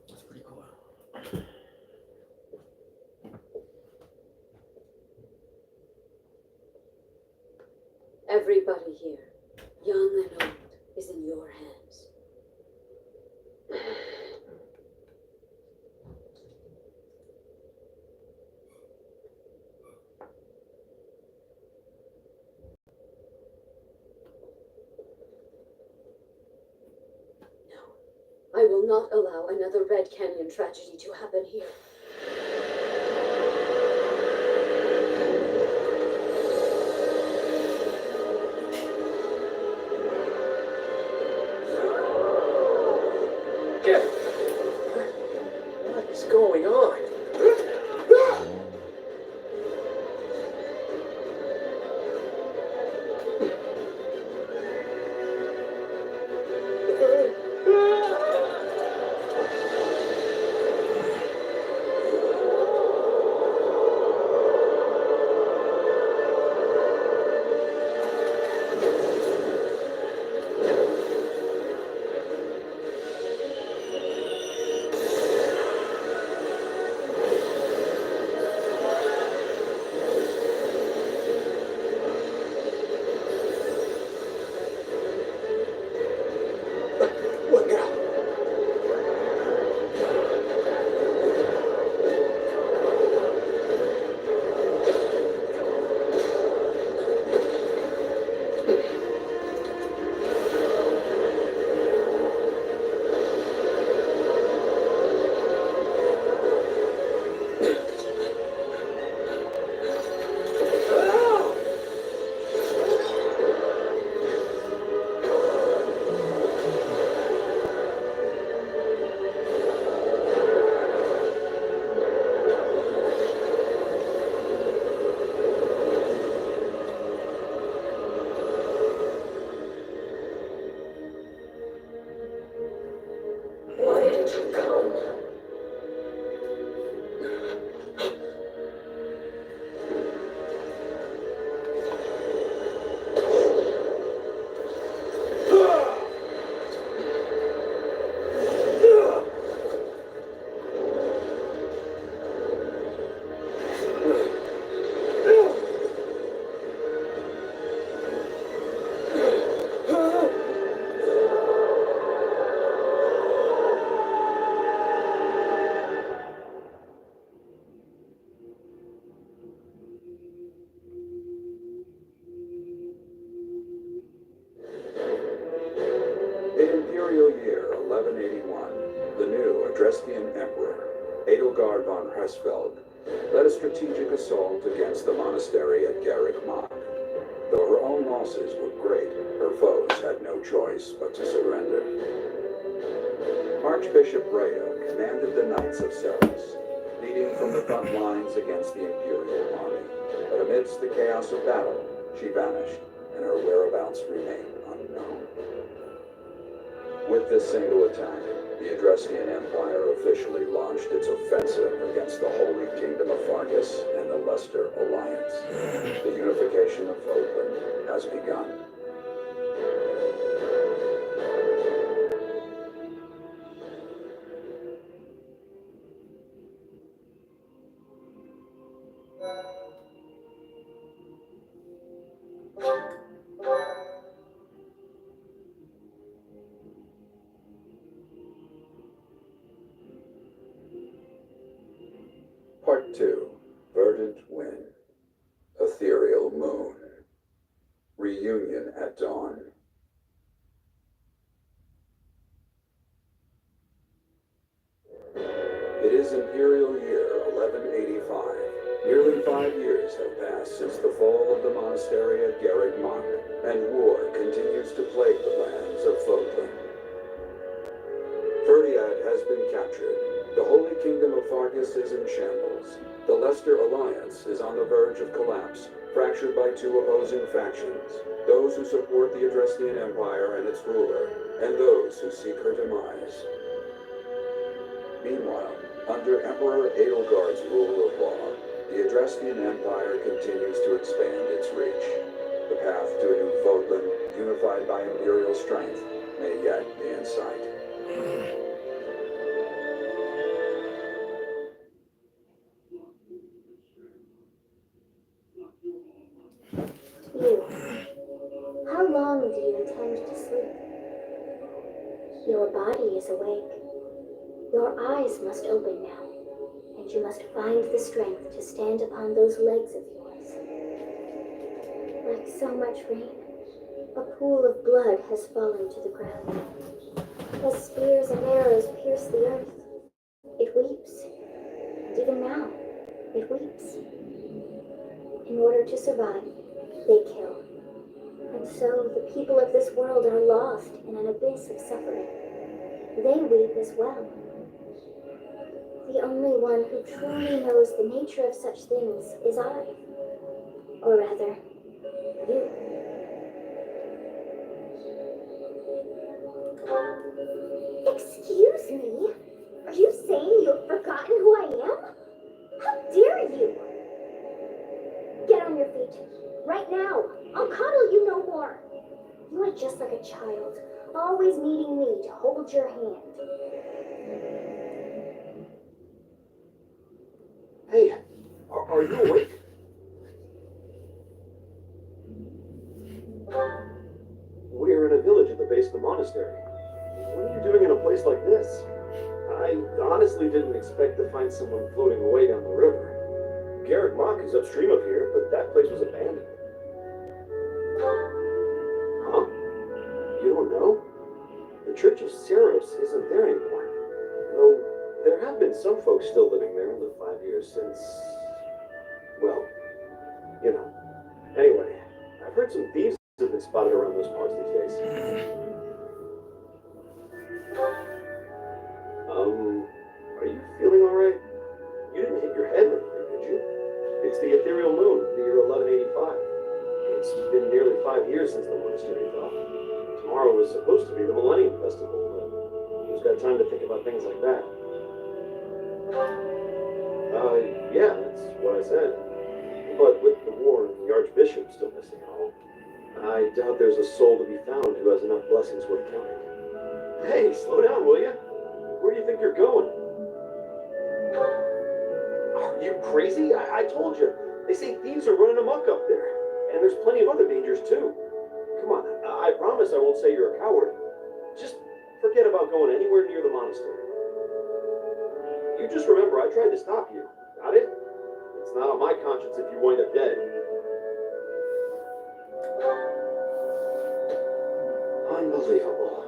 S1: That's pretty cool.
S8: Everybody here, young and old, is in your hands. No, I will not allow another Red Canyon tragedy to happen here.
S3: What is going on? What now? Why did you come?
S9: In Imperial Year 1181, the new Adrestian Emperor, Edelgard von Hresfeld, led a strategic assault against the monastery at Garrick Mach. Though her own losses were great, her foes had no choice but to surrender. Archbishop Rhea commanded the Knights of Ceres, leading from the front lines against the Imperial army. But amidst the chaos of battle, she vanished, and her whereabouts remained unknown. With this single attack, The Adrestian Empire officially launched its offensive against the Holy Kingdom of Fargus and the Leicester Alliance. The unification of Oakland has begun. Part 2. Verdant Wind. Ethereal Moon. Reunion at Dawn. It is Imperial Year 1185. Nearly 5 years have passed since the fall of the monastery at Garreg Mach, and war continues to plague the lands of Fodlan. Ferdiad has been captured. The Holy Kingdom of Fargus is in shambles. The Leicester Alliance is on the verge of collapse, fractured by two opposing factions, those who support the Adrestian Empire and its ruler, and those who seek her demise. Meanwhile, under Emperor Edelgard's rule of law, the Adrestian Empire continues to expand its reach. The path to a new Fodlan, unified by imperial strength, may yet be in sight.
S2: You. How long do you intend to sleep? Your body is awake. Your eyes must open now, and you must find the strength to stand upon those legs of yours. Like so much rain, a pool of blood has fallen to the ground. As spears and arrows pierce the earth, it weeps. And even now, it weeps. In order to survive, they kill. And so the people of this world are lost in an abyss of suffering. They weep as well. The only one who truly knows the nature of such things is I. Or rather, you. Excuse me? Are you saying you've forgotten who I am? How dare you? Get on your feet. Right now. I'll coddle you no more. You are just like a child, always needing me to hold your hand.
S5: Hey, are you awake? We're in a village at the base of the monastery. What are you doing in a place like this? I honestly didn't expect to find someone floating away down the river. Garreg Mach is upstream of here, but that place was abandoned. Huh? You don't know? The Church of Ceros isn't there anymore. Though there have been some folks still living there in the 5 years since... well, you know. Anyway, I've heard some thieves have been spotted around those parts these days. Are you feeling alright? You didn't hit your head or anything, did you? It's the ethereal moon, the year 1185. It's been nearly 5 years since the monastery fell. Tomorrow was supposed to be the Millennium Festival, but who's got time to think about things like that? Yeah, that's what I said. But with the war and the Archbishop still missing out, I doubt there's a soul to be found who has enough blessings worth counting. Hey, slow down, will you? Where do you think you're going? Are you crazy? I told you. They say thieves are running amok up there. And there's plenty of other dangers, too. Come on, I promise I won't say you're a coward. Just forget about going anywhere near the monastery. You just remember I tried to stop you. Got it? It's not on my conscience if you wind up dead. Unbelievable.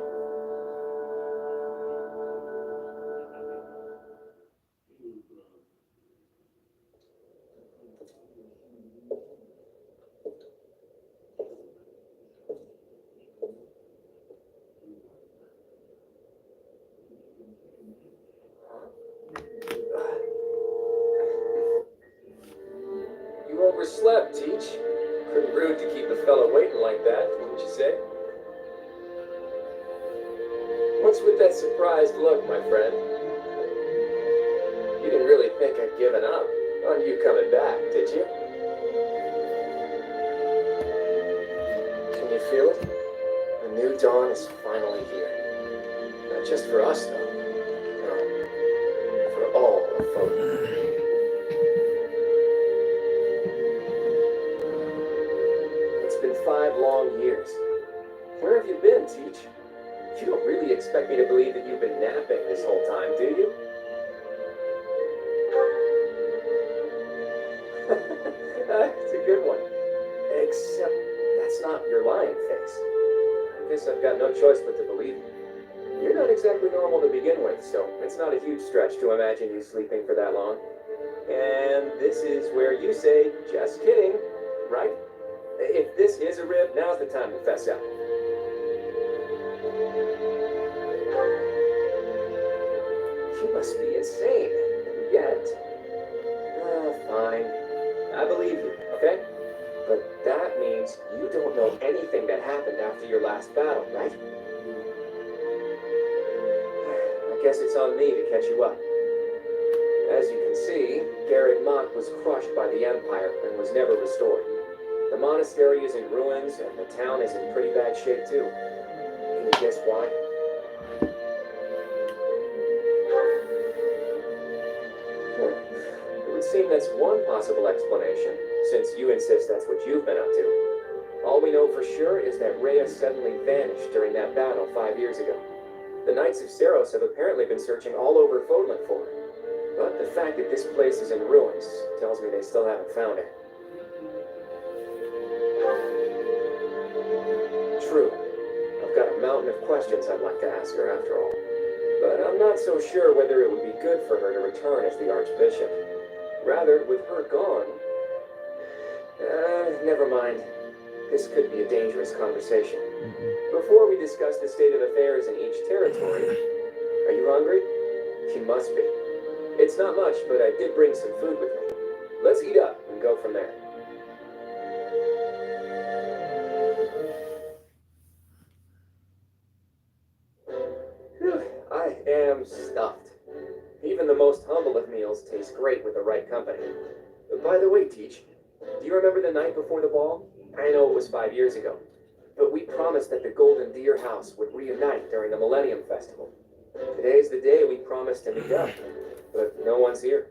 S3: You overslept, Teach. Pretty rude to keep a fella waiting like that, wouldn't you say?
S5: What
S3: What's with that surprised look, my friend? You didn't really think I'd given up on you coming back, did you? Can you feel it? The new dawn is finally here. Not just for us, though. No, for all of folk. It's been 5 long years. Where have you been, Teach? You don't really expect me to believe that you've been napping this whole time, do you? It's a good one. Except that's not your lying face. I guess I've got no choice but to believe you. You're not exactly normal to begin with, so it's not a huge stretch to imagine you sleeping for that long. And this is where you say, just kidding, right? If this is a rib, now's the time to fess up. You must be insane. Yet, fine. I believe you, okay? But that means you don't know anything that happened after your last battle, right? I guess it's on me to catch you up. As you can see, Garrett Mott was crushed by the Empire and was never restored. The monastery is in ruins, and the town is in pretty bad shape too. Can you guess why? It would seem that's one possible explanation, since you insist that's what you've been up to. All we know for sure is that Rhea suddenly vanished during that battle 5 years ago. The Knights of Seros have apparently been searching all over Fodlan for her. But the fact that this place is in ruins tells me they still haven't found her. True. I've got a mountain of questions I'd like to ask her after all. But I'm not so sure whether it would be good for her to return as the Archbishop. Rather, with her gone... never mind. This could be a dangerous conversation. Before we discuss the state of affairs in each territory, are you hungry? You must be. It's not much, but I did bring some food with me. Let's eat up and go from there. Whew, I am stuffed. Even the most humble of meals taste great with the right company. By the way, Teach, do you remember the night before the ball? I know it was 5 years ago, but we promised that the Golden Deer House would reunite during the Millennium Festival. Today's the day we promised to meet up, but no one's here.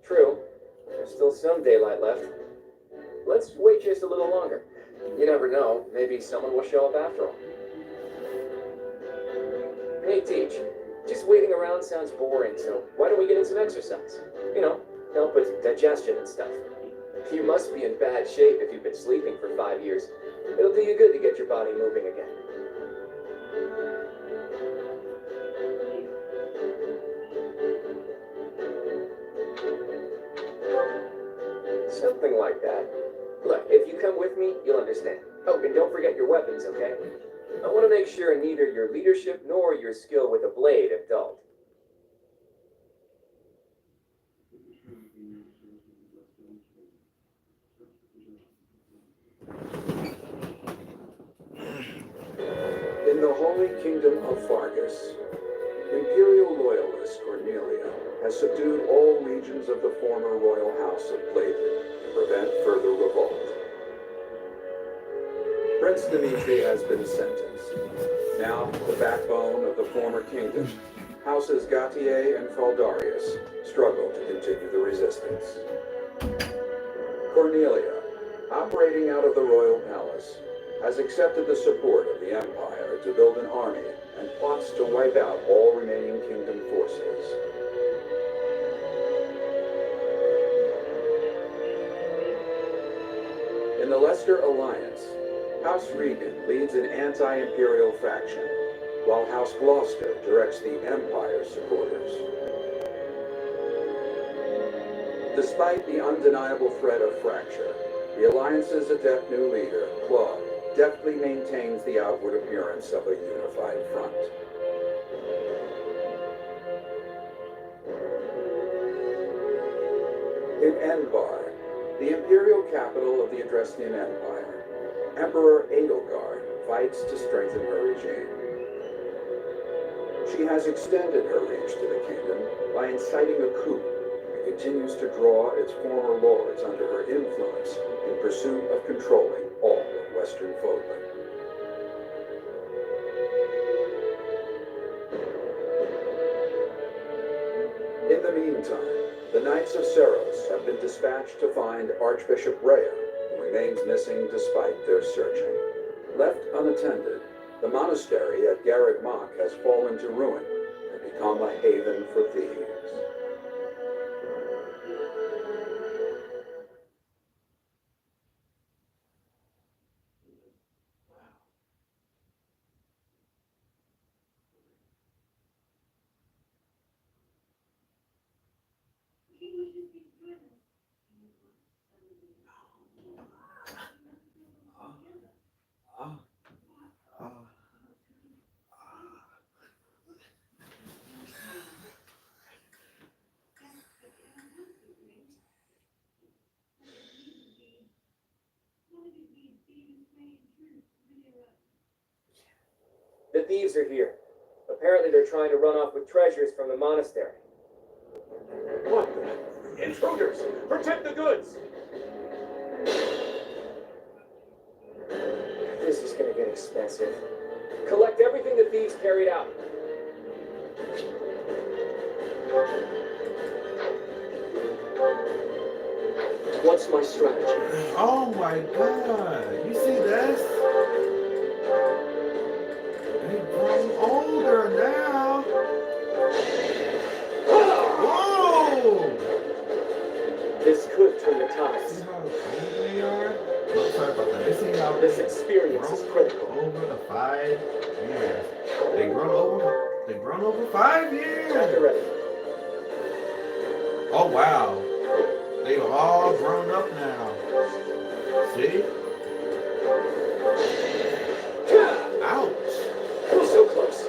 S3: True, there's still some daylight left. Let's wait just a little longer. You never know, maybe someone will show up after all. Hey, Teach, just waiting around sounds boring, so why don't we get in some exercise? You know, help with digestion and stuff. You must be in bad shape if you've been sleeping for 5 years. It'll do you good to get your body moving again. Something like that. Look, if you come with me, you'll understand. Oh, and don't forget your weapons, okay? I want to make sure neither your leadership nor your skill with a blade have dulled.
S9: In the Holy Kingdom of Fargus, Imperial loyalist Cornelia has subdued all regions of the former royal house of Bladon to prevent further revolt. Prince Dimitri has been sentenced. Now, the backbone of the former kingdom, Houses Gautier and Fraldarius, struggle to continue the resistance. Cornelia, operating out of the royal palace, has accepted the support of the Empire to build an army and plots to wipe out all remaining kingdom forces. In the Leicester Alliance, House Regan leads an anti-imperial faction, while House Gloucester directs the Empire's supporters. Despite the undeniable threat of fracture, the Alliance's adept new leader, Claude, deftly maintains the outward appearance of a unified front. In Enbar, the imperial capital of the Adrestian Empire, Emperor Edelgard fights to strengthen her regime. She has extended her reach to the kingdom by inciting a coup and continues to draw its former lords under her influence in pursuit of controlling all of Western Fodlan. In the meantime, the Knights of Seros have been dispatched to find Archbishop Rhea, who remains missing despite their searching. Left unattended, the monastery at Garreg Mach has fallen to ruin and become a haven for thieves.
S3: The thieves are here. Apparently they're trying to run off with treasures from the monastery.
S5: What? Intruders! Protect the goods!
S3: This is gonna get expensive. Collect everything the thieves carried out. What's my strategy?
S1: Oh my god. You see this? They grown older now. Whoa!
S3: This could turn the tides.
S1: See how old they are? Oh, sorry about that. You see how
S3: This experience is critical.
S1: over the 5 years. They grown over 5 years.
S3: After ready.
S1: Oh wow. They all grown up now. See? Ouch.
S3: So close.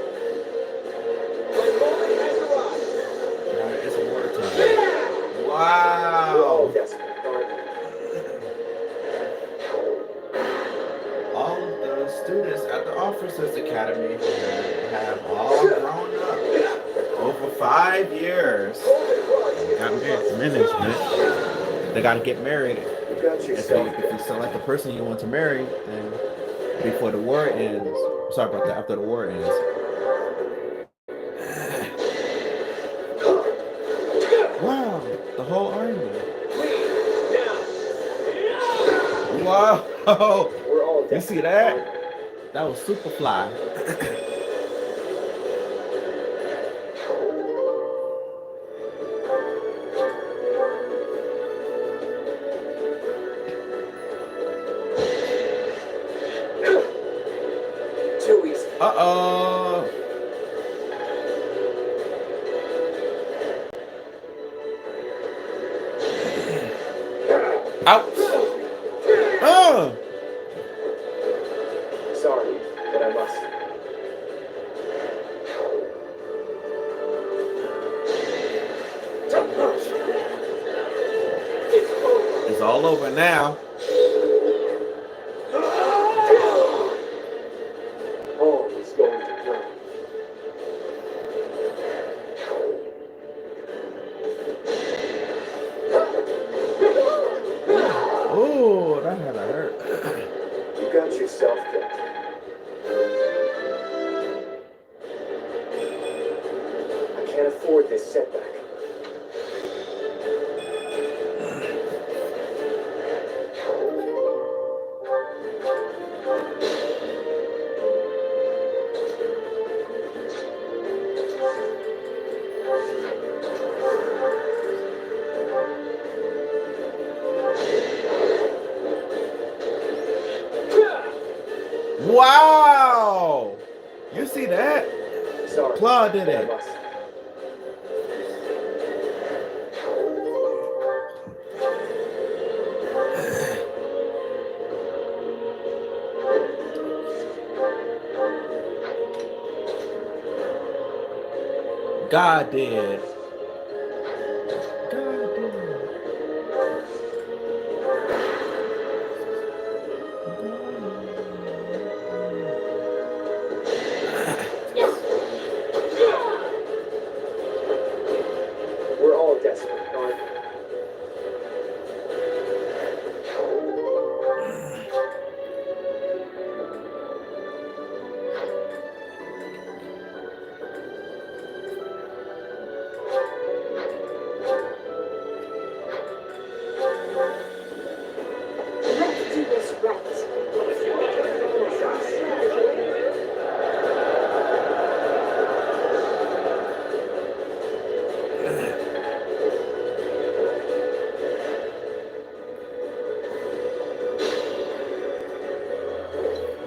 S3: My moment has arrived.
S1: Now it's wartime.
S3: We're all
S1: Wow.
S3: desperate, aren't we?
S1: All of the students at the Officers Academy have all grown up over 5 years. Got management. They gotta get married.
S3: You got
S1: If
S3: yourself.
S1: you select the person you want to marry, then before the war ends, sorry about that, after the war ends. Wow, the whole army. Wow,
S3: We're all
S1: you
S3: desperate.
S1: see that? That was Superfly.
S3: 2 easy.
S1: Uh-oh. Ouch. Oh.
S3: Sorry, but I must.
S1: It's all over now.
S3: All is going to plan.
S1: Oh, that had to hurt.
S3: You got yourself killed. I can't afford this setback.
S1: Wow. You see that?
S3: Sorry.
S1: Claude did
S3: but I
S1: it.
S3: must.
S1: God did. God did.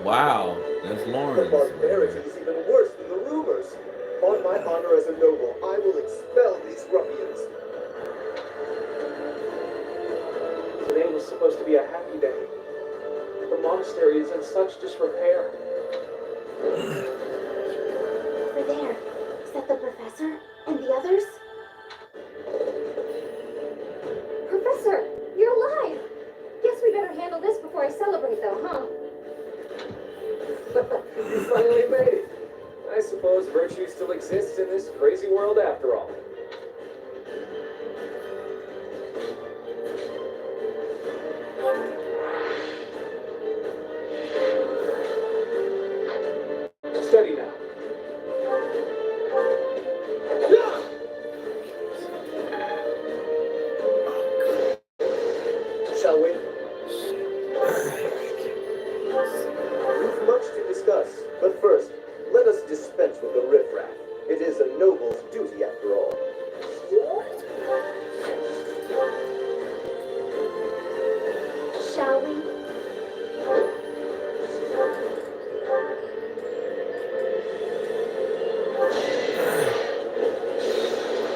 S1: Wow, that's
S3: The
S1: Lawrence.
S3: barbarity is even worse than the rumors. On my honor as a noble, I will expel these ruffians.
S10: Today was supposed to be a happy day. The monastery is in such disrepair.
S2: Over there. Is that the professor? And the others? Professor, you're alive! Guess we better handle this before I celebrate, though, huh?
S3: You finally made it. I suppose virtue still exists in this crazy world after all.
S10: Steady now.
S3: Shall we? We've much to discuss, but first, let us dispense with the riffraff. It is a noble's duty after all.
S2: Shall we?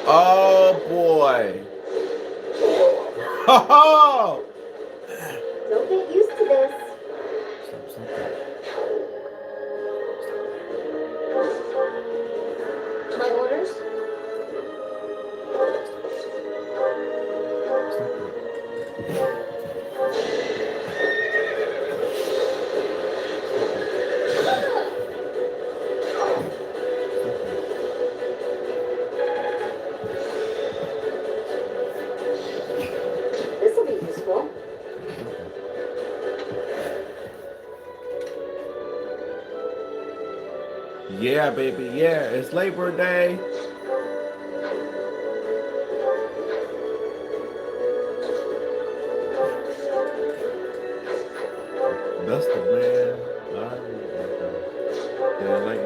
S1: Oh boy. Oh.
S2: Don't get used to this. My orders? This'll be useful.
S1: Yeah, baby. Yeah, it's Labor Day. That's the man. Yeah, like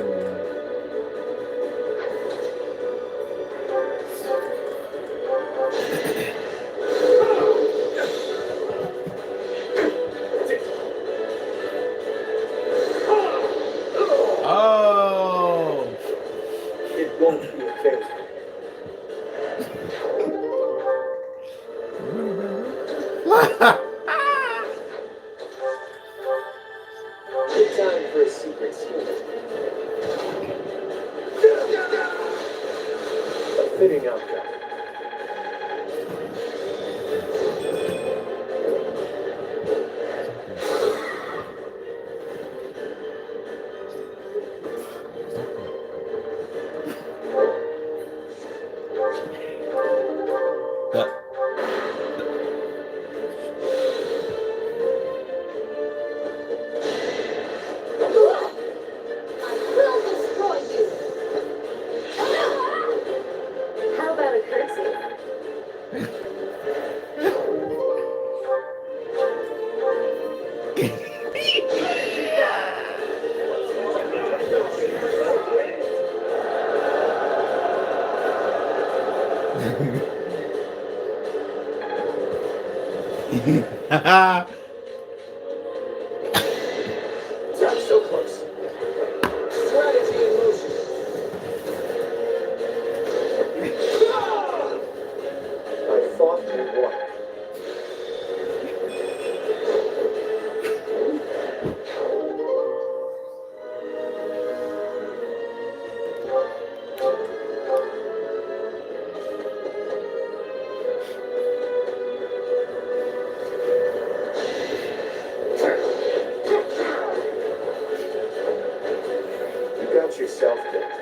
S1: oh.
S3: It won't be a thing. Good time for a secret scheme. A fitting outcome.
S2: I will destroy you! How about a curtsy?
S3: Not so close. Strategy in motion. I thought you won. You got yourself killed.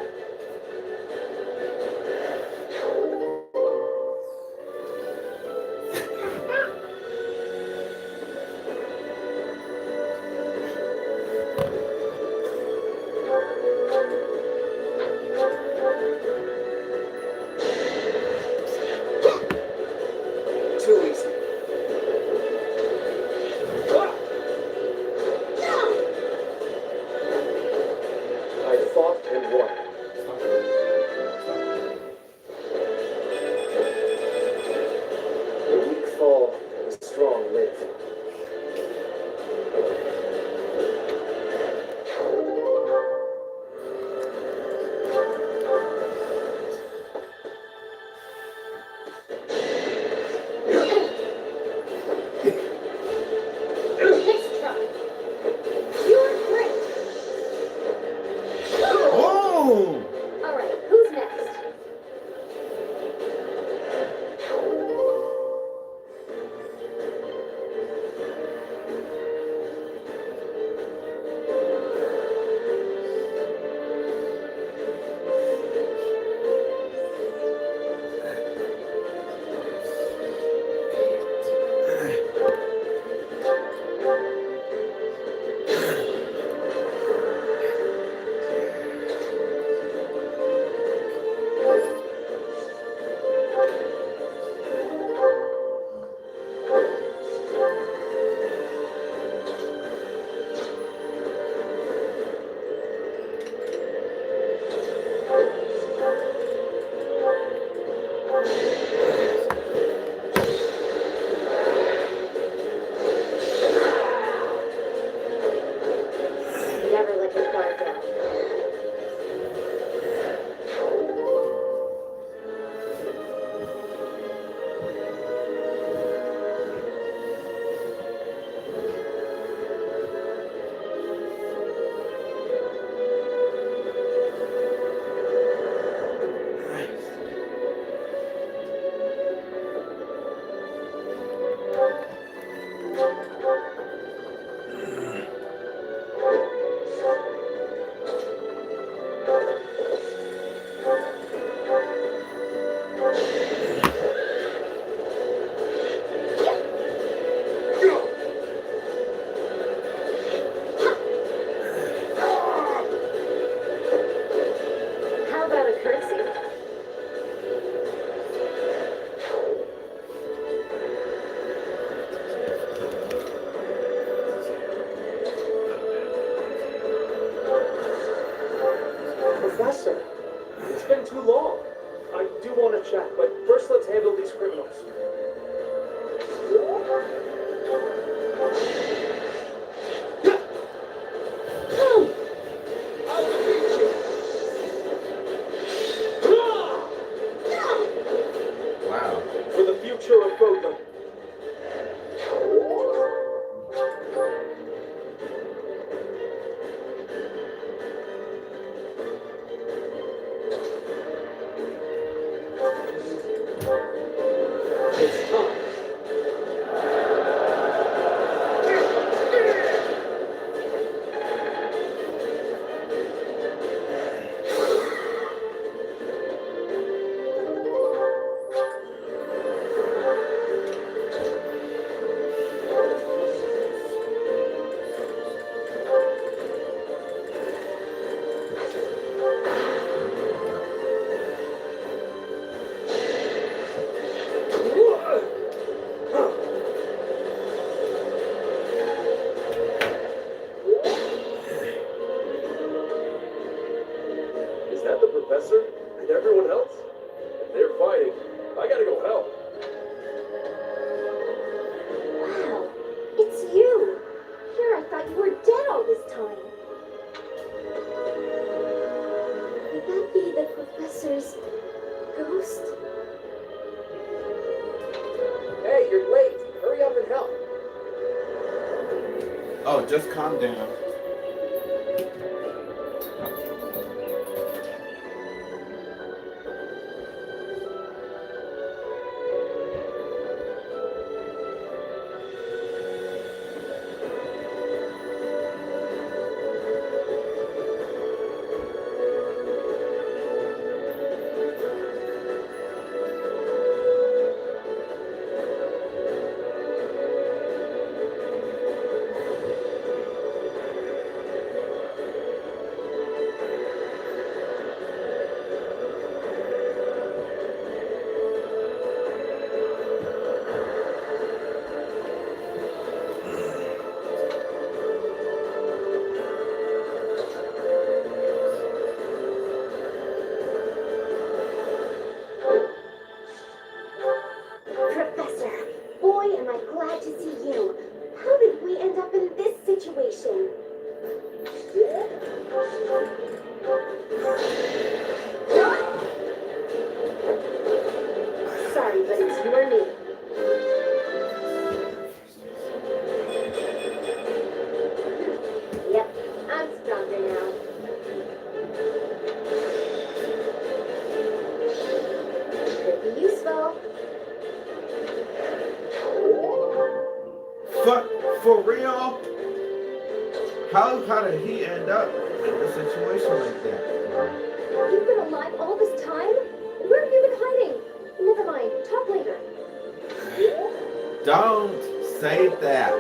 S10: lesser of both of them. It's time. Is that the professor and everyone else? If they're fighting, I gotta go help.
S2: Wow, it's you! Here, I thought you were dead all this time. Could that be the professor's ghost?
S3: Hey, you're late. Hurry up and help.
S1: Oh, just calm down.
S2: Professor, boy, am I glad to see you. How did we end up in this situation? Sorry, but it's you or me. Yep, I'm stronger now. Could be useful.
S1: For real? How did he end up in a situation like that?
S2: You've been alive all this time? Where have you been hiding? Never mind, talk later.
S1: Don't say that.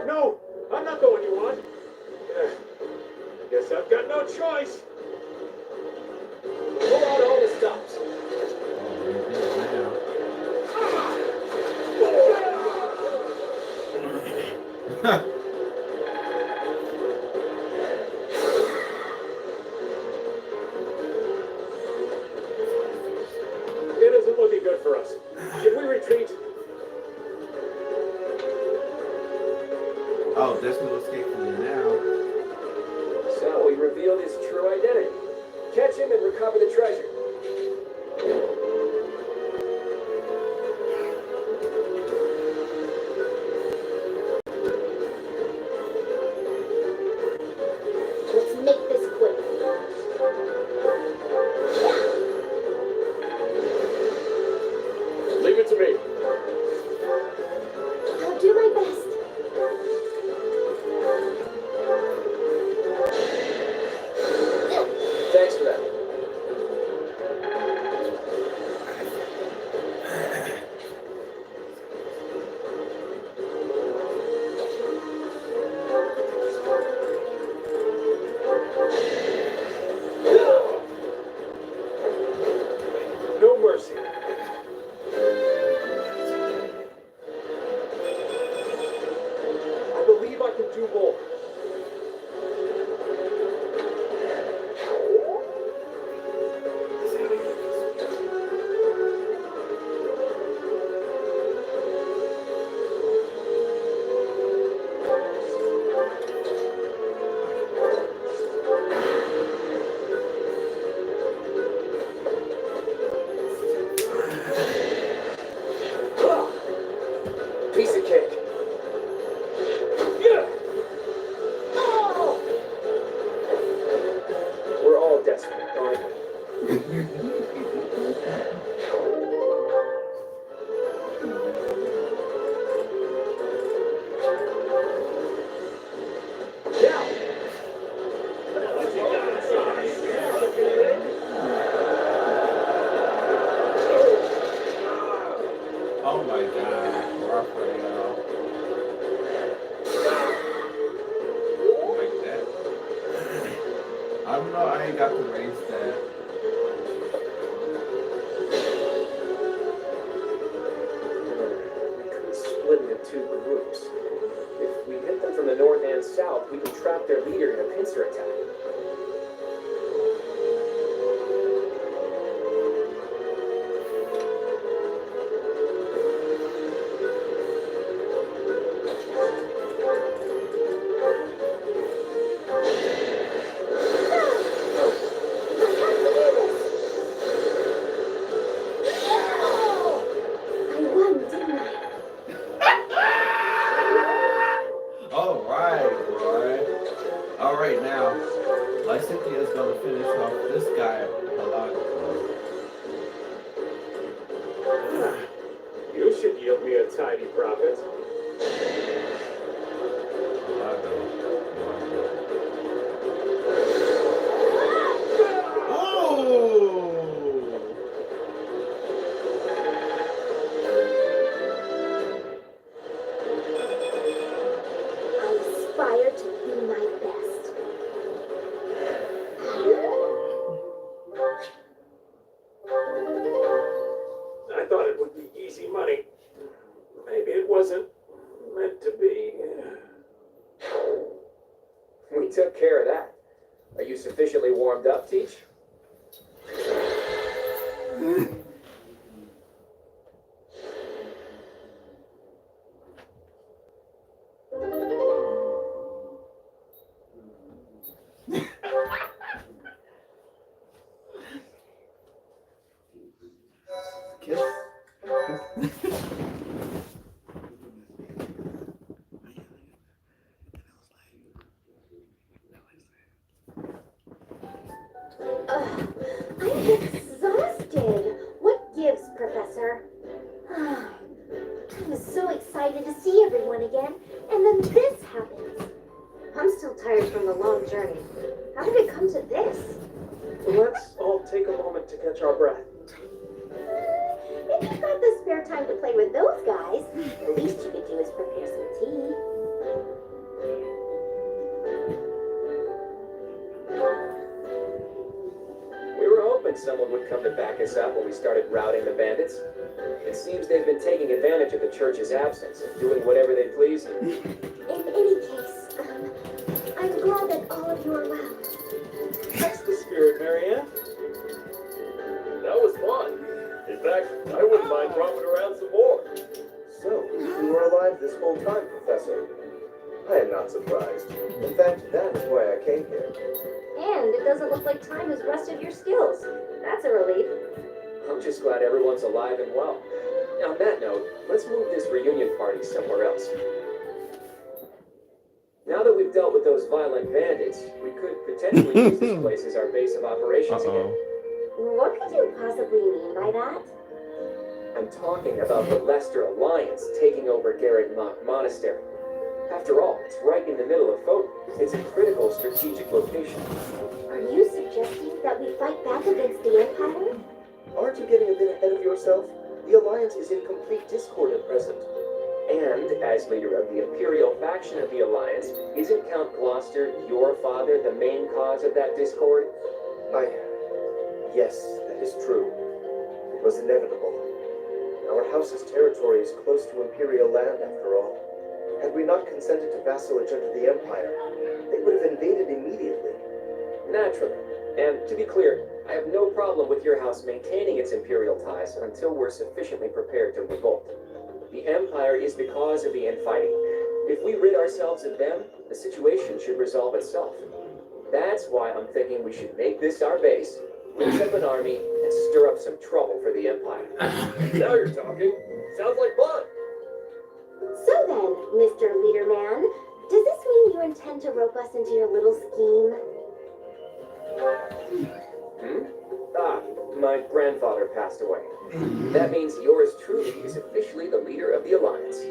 S10: No, I'm not the one you want. I guess I've got no choice.
S3: Pull out all the stops.
S10: It isn't looking good for us. If we retreat,
S1: Oh, there's no escape from you now.
S3: So we revealed his true identity. Catch him and recover the treasure.
S2: Let's make this quick.
S10: leave it to me.
S2: I'll do my best.
S3: Thanks for that.
S10: No mercy. I believe I can do more.
S1: even though I ain't got to raise that.
S3: We could split into two groups. If we hit them from the north and south, we can trap their leader in a pincer attack.
S1: Alright, now, Lysithea is going to finish off this guy, Halak.
S5: You should yield me a tidy profit. I thought it would be easy money. Maybe it wasn't meant to be.
S3: We took care of that. Are you sufficiently warmed up, Teach?
S1: Kiss.
S2: I'm exhausted. What gives, Professor? I was so excited to see everyone again, and then this happens. I'm still tired from the long journey. How did it come to this?
S3: Let's all take a moment to catch our breath.
S2: If you've got the spare time to play with those guys, the least you could do is prepare some tea.
S3: We were hoping someone would come to back us up when we started routing the bandits. It seems they've been taking advantage of the church's absence and doing whatever they please.
S2: In any case, I'm glad that all of you are well.
S10: That's the spirit, Marianne.
S5: That was fun. In fact, I wouldn't mind dropping around some more.
S3: So, you were alive this whole time, Professor. I am not surprised. In fact, that is why I came here.
S2: And it doesn't look like time has rusted your skills. That's a relief.
S3: I'm just glad everyone's alive and well. On that note, let's move this reunion party somewhere else. Now that we've dealt with those violent bandits, we could potentially use this place as our base of operations again.
S2: What could you possibly mean by that?
S3: I'm talking about the Leicester Alliance taking over Garrett Monastery. After all, it's right in the middle of Foden. It's a critical strategic location.
S2: Are you suggesting that we fight back against the Empire?
S3: Aren't you getting a bit ahead of yourself? The Alliance is in complete discord at present. And, as leader of the Imperial faction of the Alliance, isn't Count Gloucester, your father, the main cause of that discord? Yes, that is true. It was inevitable. Our house's territory is close to Imperial land, after all. Had we not consented to vassalage under the Empire, they would have invaded immediately. Naturally. And to be clear, I have no problem with your house maintaining its Imperial ties until we're sufficiently prepared to revolt. The Empire is the cause of the infighting. If we rid ourselves of them, the situation should resolve itself. That's why I'm thinking we should make this our base, raise up an army, and stir up some trouble for the Empire.
S5: Now you're talking. Sounds like fun.
S2: So then, Mr. Leaderman, does this mean you intend to rope us into your little scheme?
S3: My grandfather passed away. That means yours truly is officially the leader of the Alliance.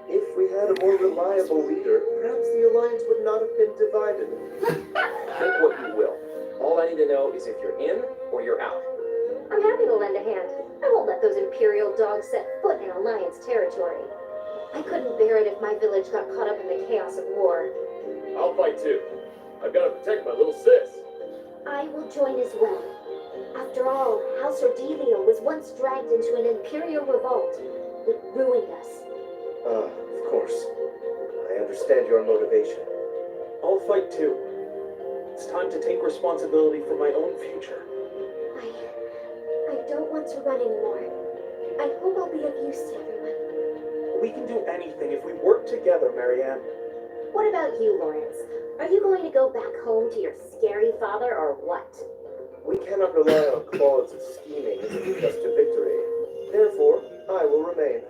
S3: If we had a more reliable leader, perhaps the Alliance would not have been divided. Think what you will. All I need to know is if you're in or you're out.
S2: I'm happy to lend a hand. I won't let those Imperial dogs set foot in Alliance territory. I couldn't bear it if my village got caught up in the chaos of war.
S5: I'll fight too. I've got to protect my little sis.
S2: I will join as well. After all, House Ordelia was once dragged into an Imperial revolt that ruined us.
S3: Of course. I understand your motivation.
S10: I'll fight too. It's time to take responsibility for my own future.
S2: I don't want to run anymore. I hope I'll be of use to everyone.
S10: We can do anything if we work together, Marianne.
S2: What about you, Lawrence? Are you going to go back home to your scary father or what?
S3: We cannot rely on Claude's scheming to lead us to victory. Therefore, I will remain.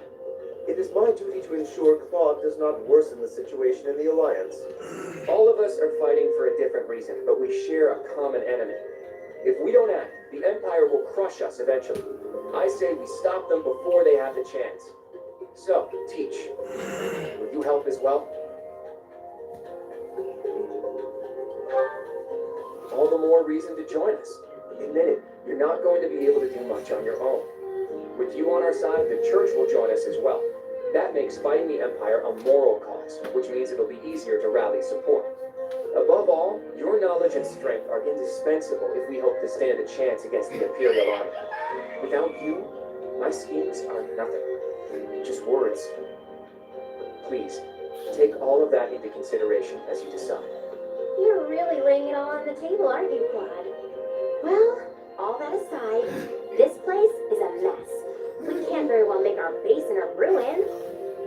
S3: It is my duty to ensure Claude does not worsen the situation in the Alliance. All of us are fighting for a different reason, but we share a common enemy. If we don't act, the Empire will crush us eventually. I say we stop them before they have the chance. So, Teach, will you help as well? All the more reason to join us. Admit it, you're not going to be able to do much on your own. With you on our side, the Church will join us as well. That makes fighting the Empire a moral cause, which means it'll be easier to rally support. Above all, your knowledge and strength are indispensable if we hope to stand a chance against the Imperial Army. Without you, my schemes are nothing. Just words. Please, take all of that into consideration as you decide.
S2: You're really laying it all on the table, aren't you, Claude? Well, all that aside, this place is a mess. We can't very well make our base in a ruin.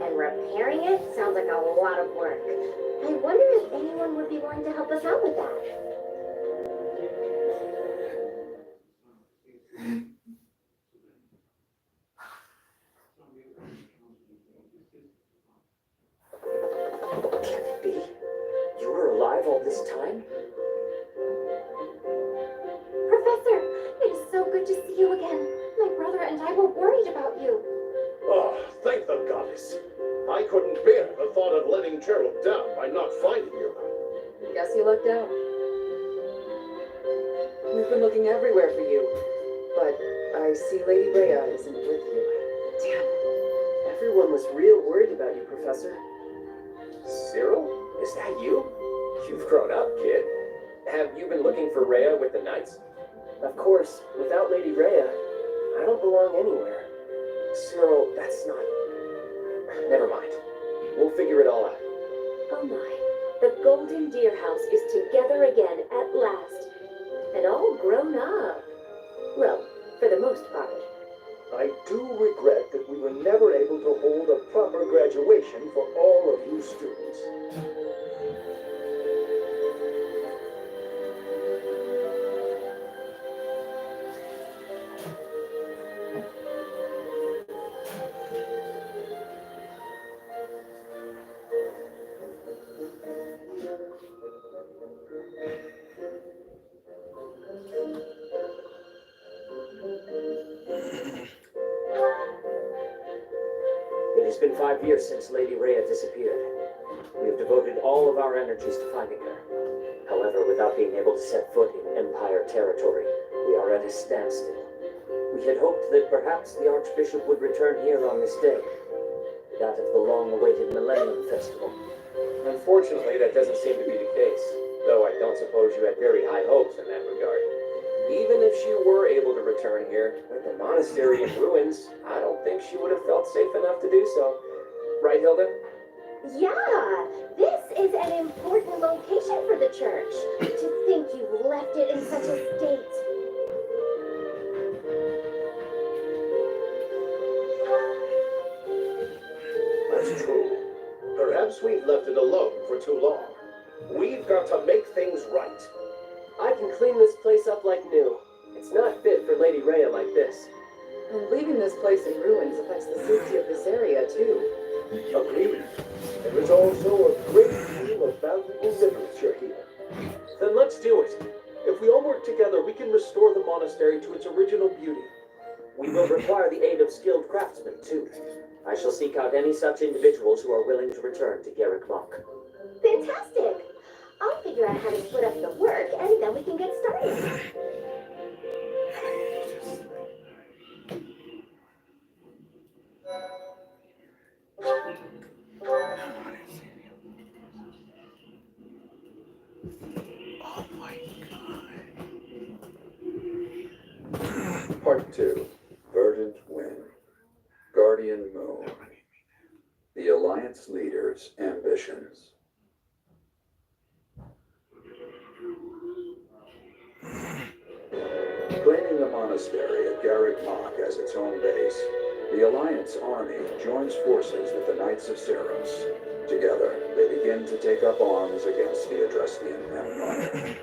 S2: And repairing it sounds like a lot of work. I wonder if anyone would be willing to help us out with that.
S3: Can it be? You were alive all this time?
S2: Professor, it is so good to see you again. My brother and I were worried about you.
S5: Oh, thank the goddess. I couldn't bear the thought of letting Gerald down by not finding you.
S4: Guess you lucked out. We've been looking everywhere for you, but I see Lady Rhea isn't with you.
S3: Damn. Everyone was real worried about you, Professor. Cyril? Is that you? You've grown up, kid. Have you been looking for Rhea with the Knights? Of course, without Lady Rhea, I don't belong anywhere. Cyril, that's not... Never mind. We'll figure it all out.
S8: Oh my, the Golden Deer House is together again at last. And all grown up. Well, for the most part.
S5: I do regret that we were never able to hold a proper graduation for all of you students.
S3: It has been 5 years since Lady Rhea disappeared. We have devoted all of our energies to finding her. However, without being able to set foot in Empire territory, we are at a standstill. We had hoped that perhaps the Archbishop would return here on this day, that of the long-awaited Millennium Festival. Unfortunately, that doesn't seem to be the case, though I don't suppose you had very high hopes in that regard. Even if she were able to return here, with the monastery in ruins, I don't think she would have felt safe enough to do so. Right, Hilda?
S2: Yeah, this is an important location for the church. To think you've left it in such a state.
S5: That's true. Perhaps we've left it alone for too long. We've got to make things right.
S3: I can clean this place up like new. It's not fit for Lady Rhea like this.
S4: And leaving this place in ruins affects the safety of this area, too.
S5: Agreed. There is also a great deal of valuable literature here.
S10: Then let's do it. If we all work together, we can restore the monastery to its original beauty.
S3: We will require the aid of skilled craftsmen, too. I shall seek out any such individuals who are willing to return to Garrick Monk.
S2: Fantastic! I'll figure out how to split up the work, and then we can get started.
S1: Oh my god.
S9: Empire's ambitions. Claiming the monastery at Garrick Mach as its own base, the Alliance army joins forces with the Knights of Ceros. Together, they begin to take up arms against the Adrestian Empire.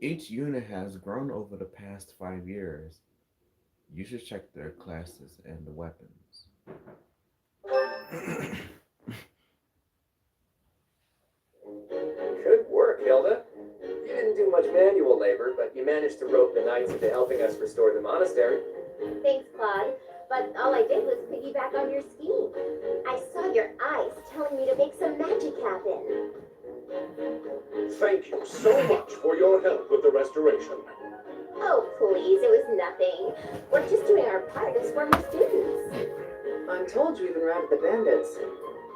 S1: Each unit has grown over the past 5 years. You should check their classes and the weapons.
S3: Good work, Hilda. You didn't do much manual labor, but you managed to rope the knights into helping us restore the monastery.
S2: Thanks, Claude. But all I did was piggyback on your scheme. I saw your eyes telling me to make some magic happen.
S5: Thank you so much for your help with the restoration.
S2: Oh, please, it was nothing. We're just doing our part as former students.
S4: I'm told you even routed the bandits.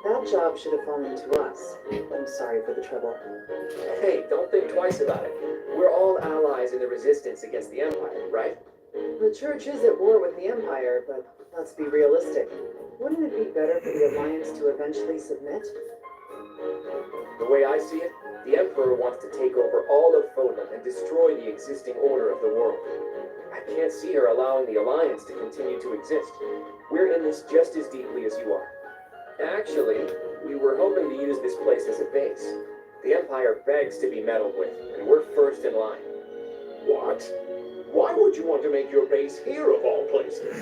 S4: That job should have fallen to us. I'm sorry for the trouble.
S3: Hey, don't think twice about it. We're all allies in the resistance against the Empire, right?
S4: The Church is at war with the Empire, but let's be realistic. Wouldn't it be better for the Alliance to eventually submit?
S3: The way I see it, the Emperor wants to take over all of Fodlan and destroy the existing order of the world. I can't see her allowing the Alliance to continue to exist. We're in this just as deeply as you are. Actually, we were hoping to use this place as a base. The Empire begs to be meddled with, and we're first in line.
S5: What? Why would you want to make your base here of all places?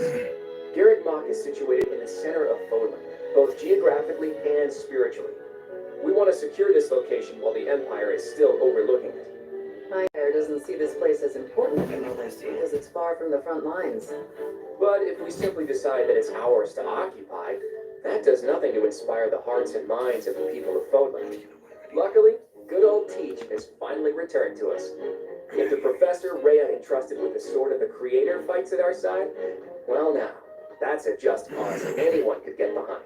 S3: Garrick Mach is situated in the center of Fodlan, both geographically and spiritually. We want to secure this location while the Empire is still overlooking it.
S4: My Empire doesn't see this place as important at the moment because it's far from the front lines.
S3: But if we simply decide that it's ours to occupy, that does nothing to inspire the hearts and minds of the people of Fodlan. Luckily, good old Teach has finally returned to us. If the Professor Rhea entrusted with the Sword of the Creator fights at our side, well now, that's a just cause anyone could get behind.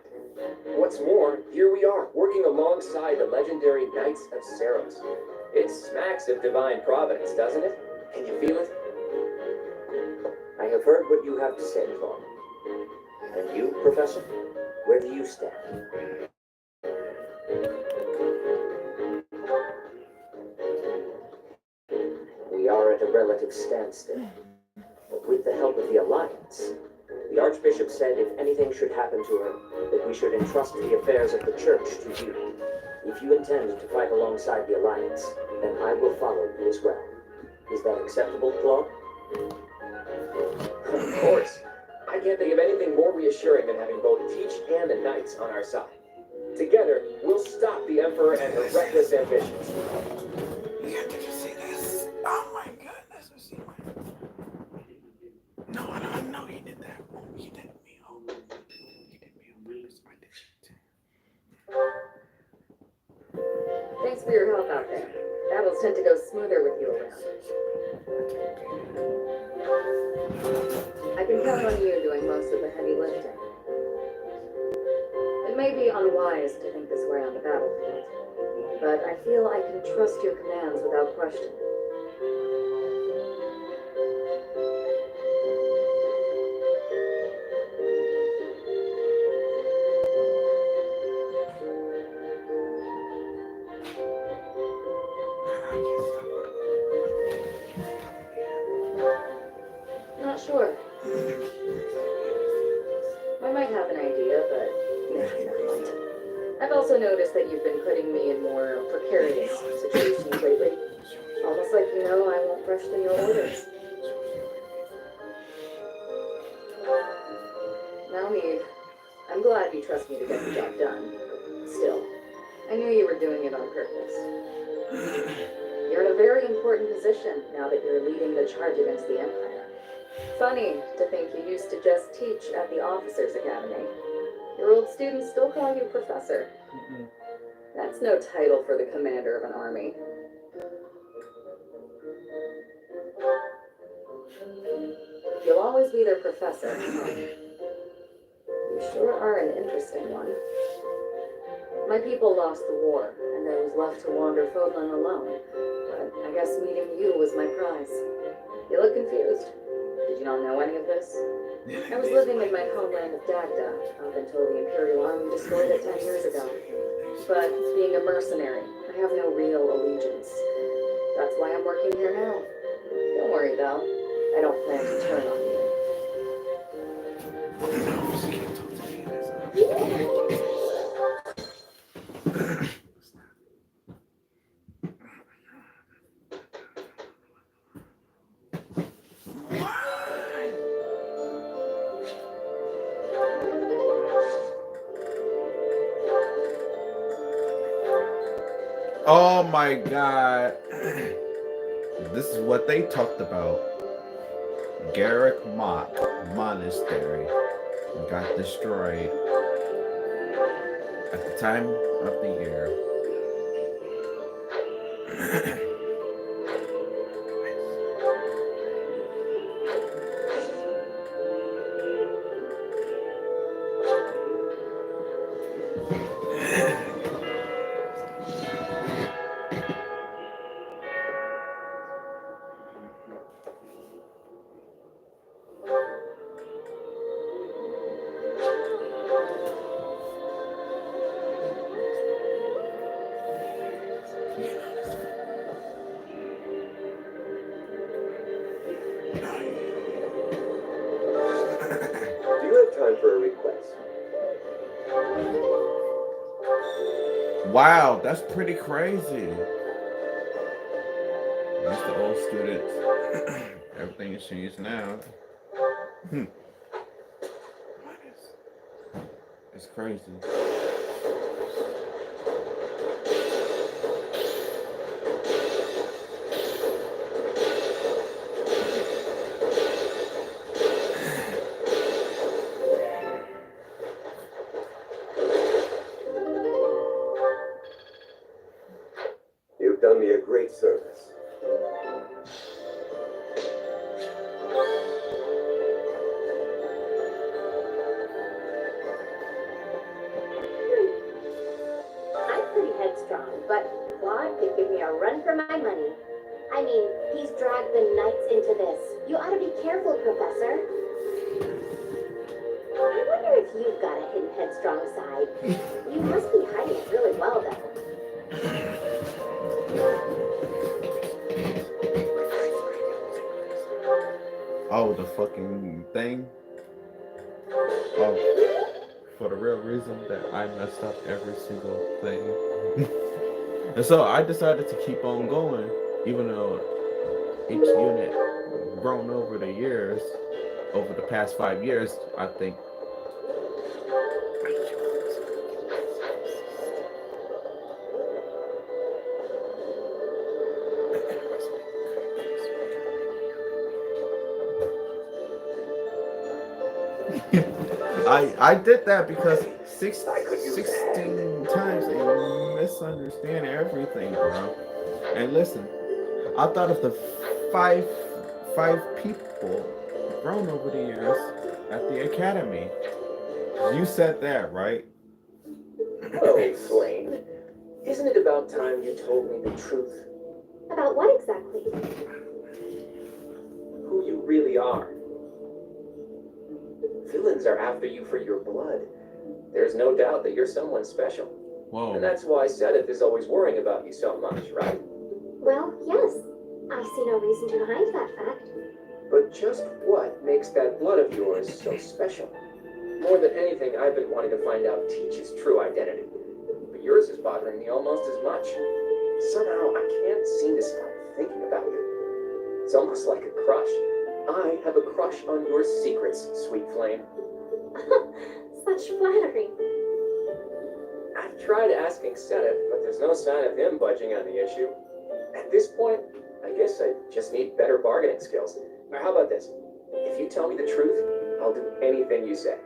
S3: What's more, here we are, working alongside the legendary Knights of Ceros. It smacks of divine providence, doesn't it? Can you feel it?
S11: I have heard what you have to say, Claude. And you, Professor? Where do you stand? We are at a relative standstill. But with the help of the Alliance, the Archbishop said if anything should happen to her, that we should entrust the affairs of the Church to you. If you intend to fight alongside the Alliance, then I will follow you as well. Is that acceptable, Claude?
S3: Of course. I can't think of anything more reassuring than having both Teach and the Knights on our side. Together, we'll stop the Emperor and her reckless ambitions.
S1: You have to just see this. Oh my goodness. No, he did that. He did me. Oh, he did me on purpose. I did it.
S8: Thanks for your help out there. Battles tend to go smoother with you around. I can count on you doing most of the heavy lifting. It may be unwise to think this way on the battlefield, but I feel I can trust your commands without question. Not sure. I might have an idea, but never mind. I've also noticed that you've been putting me in more precarious situations lately. Almost like you know I won't question your orders. Now, Neve, I'm glad you trust me to get the job done. Still, I knew you were doing it on purpose. You're in a very important position now that you're leading the charge against the Empire. Funny to think you used to just teach at the Officers Academy. Your old students still call you Professor. That's no title for the commander of an army. always be their professor. You sure are an interesting one. My people lost the war, and I was left to wander Fodlan alone. But I guess meeting you was my prize. You look confused. Did you not know any of this? I was living in my homeland of Dagda up until the Imperial Army destroyed it 10 years ago. But being a mercenary, I have no real allegiance. That's why I'm working here now. Don't worry though, I don't plan to turn on you.
S1: Oh my god. This is what they talked about. Garrick Mott Monastery got destroyed at the time of the year.
S3: Do you have time for a request?
S1: Wow, that's pretty crazy. That's the old students. Everything has changed now. It's crazy.
S3: You've done me a great service.
S2: I'm pretty headstrong, but Claude could give me a run for my money. I mean, he's dragged the Knights into this. You ought to be careful, Professor. I wonder if you've got a hidden headstrong side. You must be hiding it really well, though.
S1: Oh, the fucking thing. Oh, for the real reason that I messed up every single thing. And so I decided to keep on going, even though each unit grown over the years, over the past 5 years, I think. I did that because 16 times and misunderstand everything, bro. And listen, I thought of the five people grown over the years at the academy. You said that, right?
S3: Oh, Flame. Isn't it about time you told me the truth?
S2: About what exactly?
S3: Who you really are. Villains are after you for your blood. There's no doubt that you're someone special.
S1: Whoa.
S3: And that's why Sedith is always worrying about you so much, right?
S2: Well, yes. I see no reason to hide that fact.
S3: But just what makes that blood of yours so special? More than anything, I've been wanting to find out Teach's true identity. But yours is bothering me almost as much. Somehow, I can't seem to stop thinking about you. It's almost like a crush. I have a crush on your secrets, Sweet Flame.
S2: Such flattery.
S3: I've tried asking Sedith, but there's no sign of him budging on the issue. At this point, I guess I just need better bargaining skills. Or how about this? If you tell me the truth, I'll do anything you say.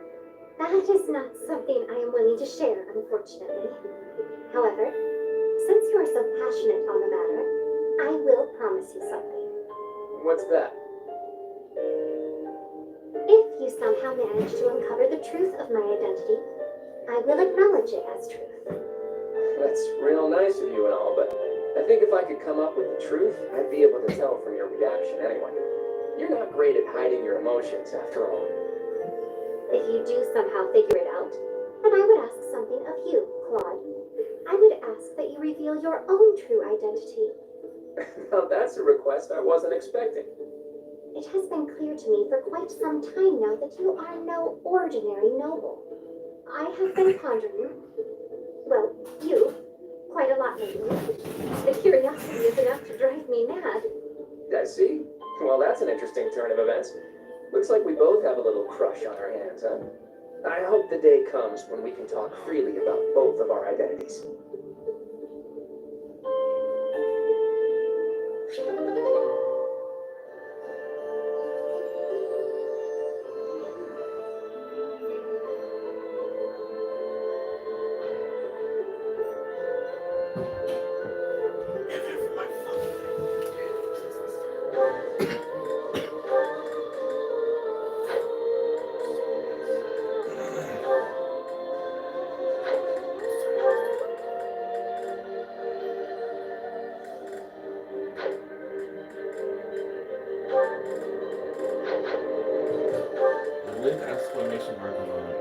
S2: That is not something I am willing to share, unfortunately. However, since you are so passionate on the matter, I will promise you something.
S3: What's that?
S2: you somehow manage to uncover the truth of my identity, I will acknowledge it as truth.
S3: That's real nice of you and all, but I think if I could come up with the truth, I'd be able to tell from your reaction anyway. You're not great at hiding your emotions, after all.
S2: If you do somehow figure it out, then I would ask something of you, Claude. I would ask that you reveal your own true identity.
S3: Now that's a request I wasn't expecting.
S2: It has been clear to me for quite some time now that you are no ordinary noble. I have been pondering, well, you, quite a lot lately. The curiosity is enough to drive me mad.
S3: I see. Well, that's an interesting turn of events. Looks like we both have a little crush on our hands, huh? I hope the day comes when we can talk freely about both of our identities.
S1: With exclamation mark alone.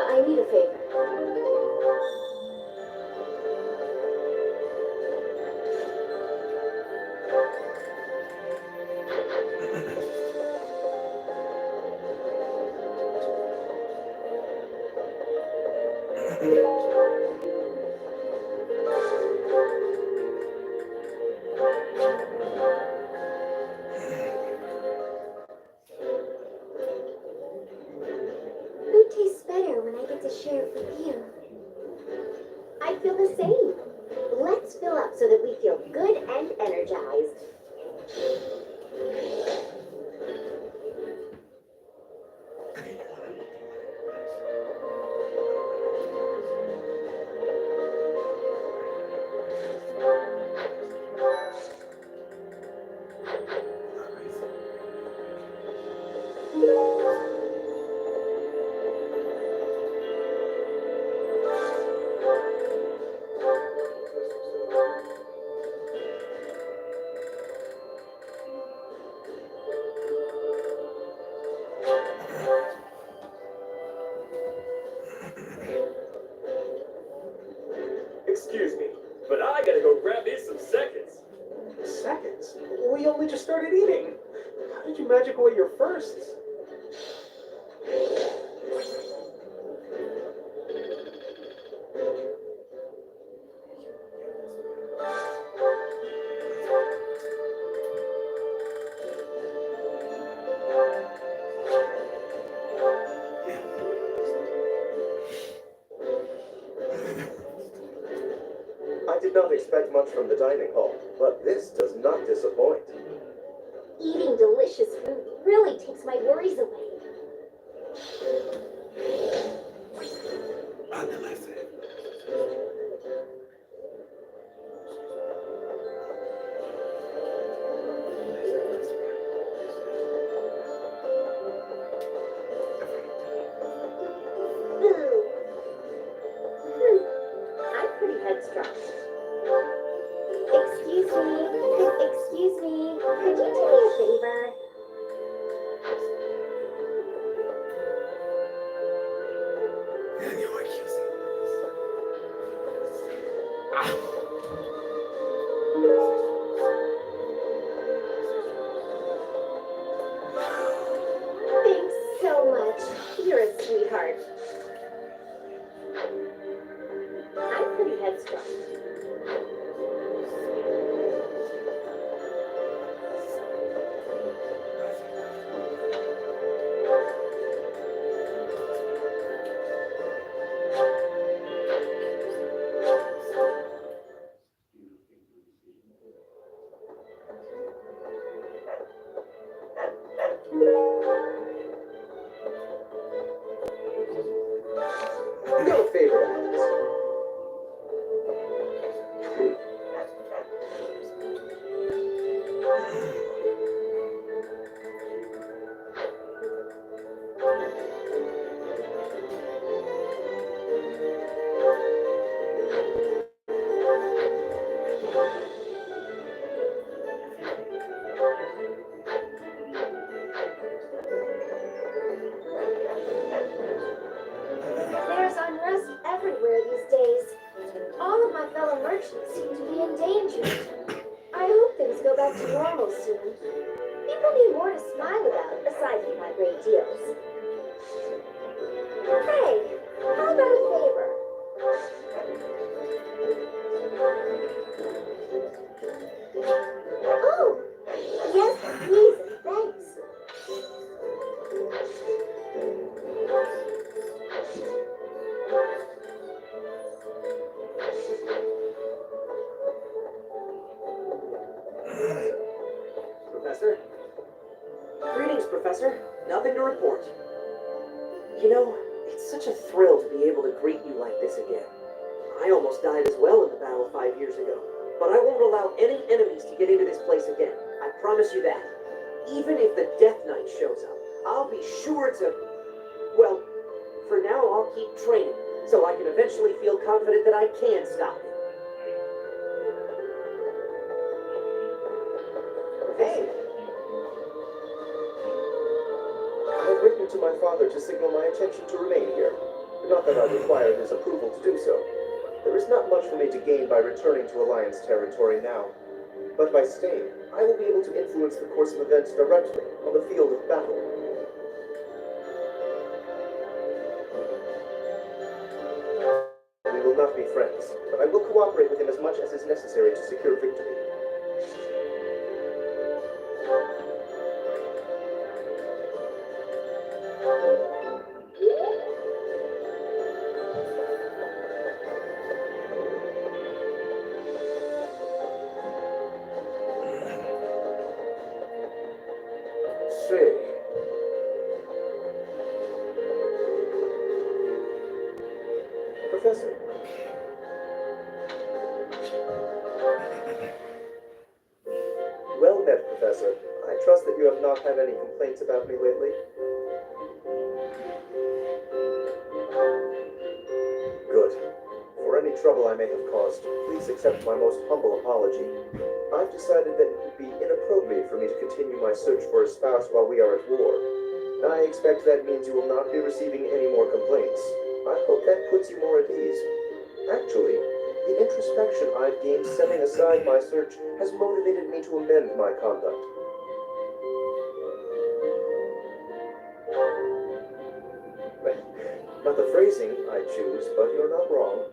S2: I need a favor. Food tastes better when I get to share it with you. I feel the same. Let's fill up so that we feel good and energized.
S3: Excuse me, but I gotta go grab me some seconds. Seconds? We only just started eating. How did you magic away your firsts?
S5: I did not expect much from the dining hall, but this does not disappoint.
S2: Eating delicious food really takes my worries away. I'm pretty headstrong. Excuse me, could you do me a favor? Thanks so much. You're a sweetheart. I'm pretty headstrong.
S3: You got a favor to ask.
S2: There's unrest everywhere these days. All of my fellow merchants seem to be endangered. I hope things go back to normal soon. People need more to smile about, aside from my great deals. Hey, how about a favor? Oh, yes, please, and thanks.
S11: Professor? Greetings, Professor. Nothing to report. You know, it's such a thrill to be able to greet you like this again. I almost died as well in the battle 5 years ago, but I won't allow any enemies to get into this place again. I promise you that. Even if the Death Knight shows up, I'll be sure to... Well, for now I'll keep training, so I can eventually feel confident that I can stop him.
S3: Hey! I have written to my father to signal my intention to remain here. Not that I require his approval to do so. There is not much for me to gain by returning to Alliance territory now. But by staying, I will be able to influence the course of events directly on the field of battle. We will not be friends, but I will cooperate with him as much as is necessary to secure victory. Say, Professor. Well met, Professor. I trust that you have not had any complaints about me lately. Good. For any trouble I may have caused, please accept my most humble apology. I've decided that it would be inappropriate for me to continue my search for a spouse while we are at war. I expect that means you will not be receiving any more complaints. I hope that puts you more at ease. Actually, the introspection I've gained setting aside my search has motivated me to amend my conduct. Not the phrasing I choose, but you're not wrong.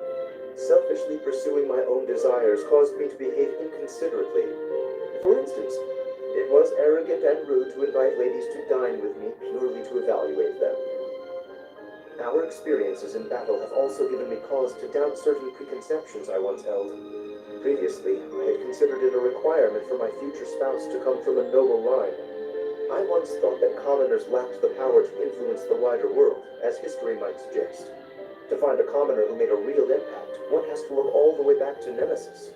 S3: Selfishly pursuing my own desires caused me to behave inconsiderately. For instance, it was arrogant and rude to invite ladies to dine with me purely to evaluate them. Our experiences in battle have also given me cause to doubt certain preconceptions I once held. Previously, I had considered it a requirement for my future spouse to come from a noble line. I once thought that commoners lacked the power to influence the wider world, as history might suggest. To find a commoner who made a real impact, one has to look all the way back to Nemesis.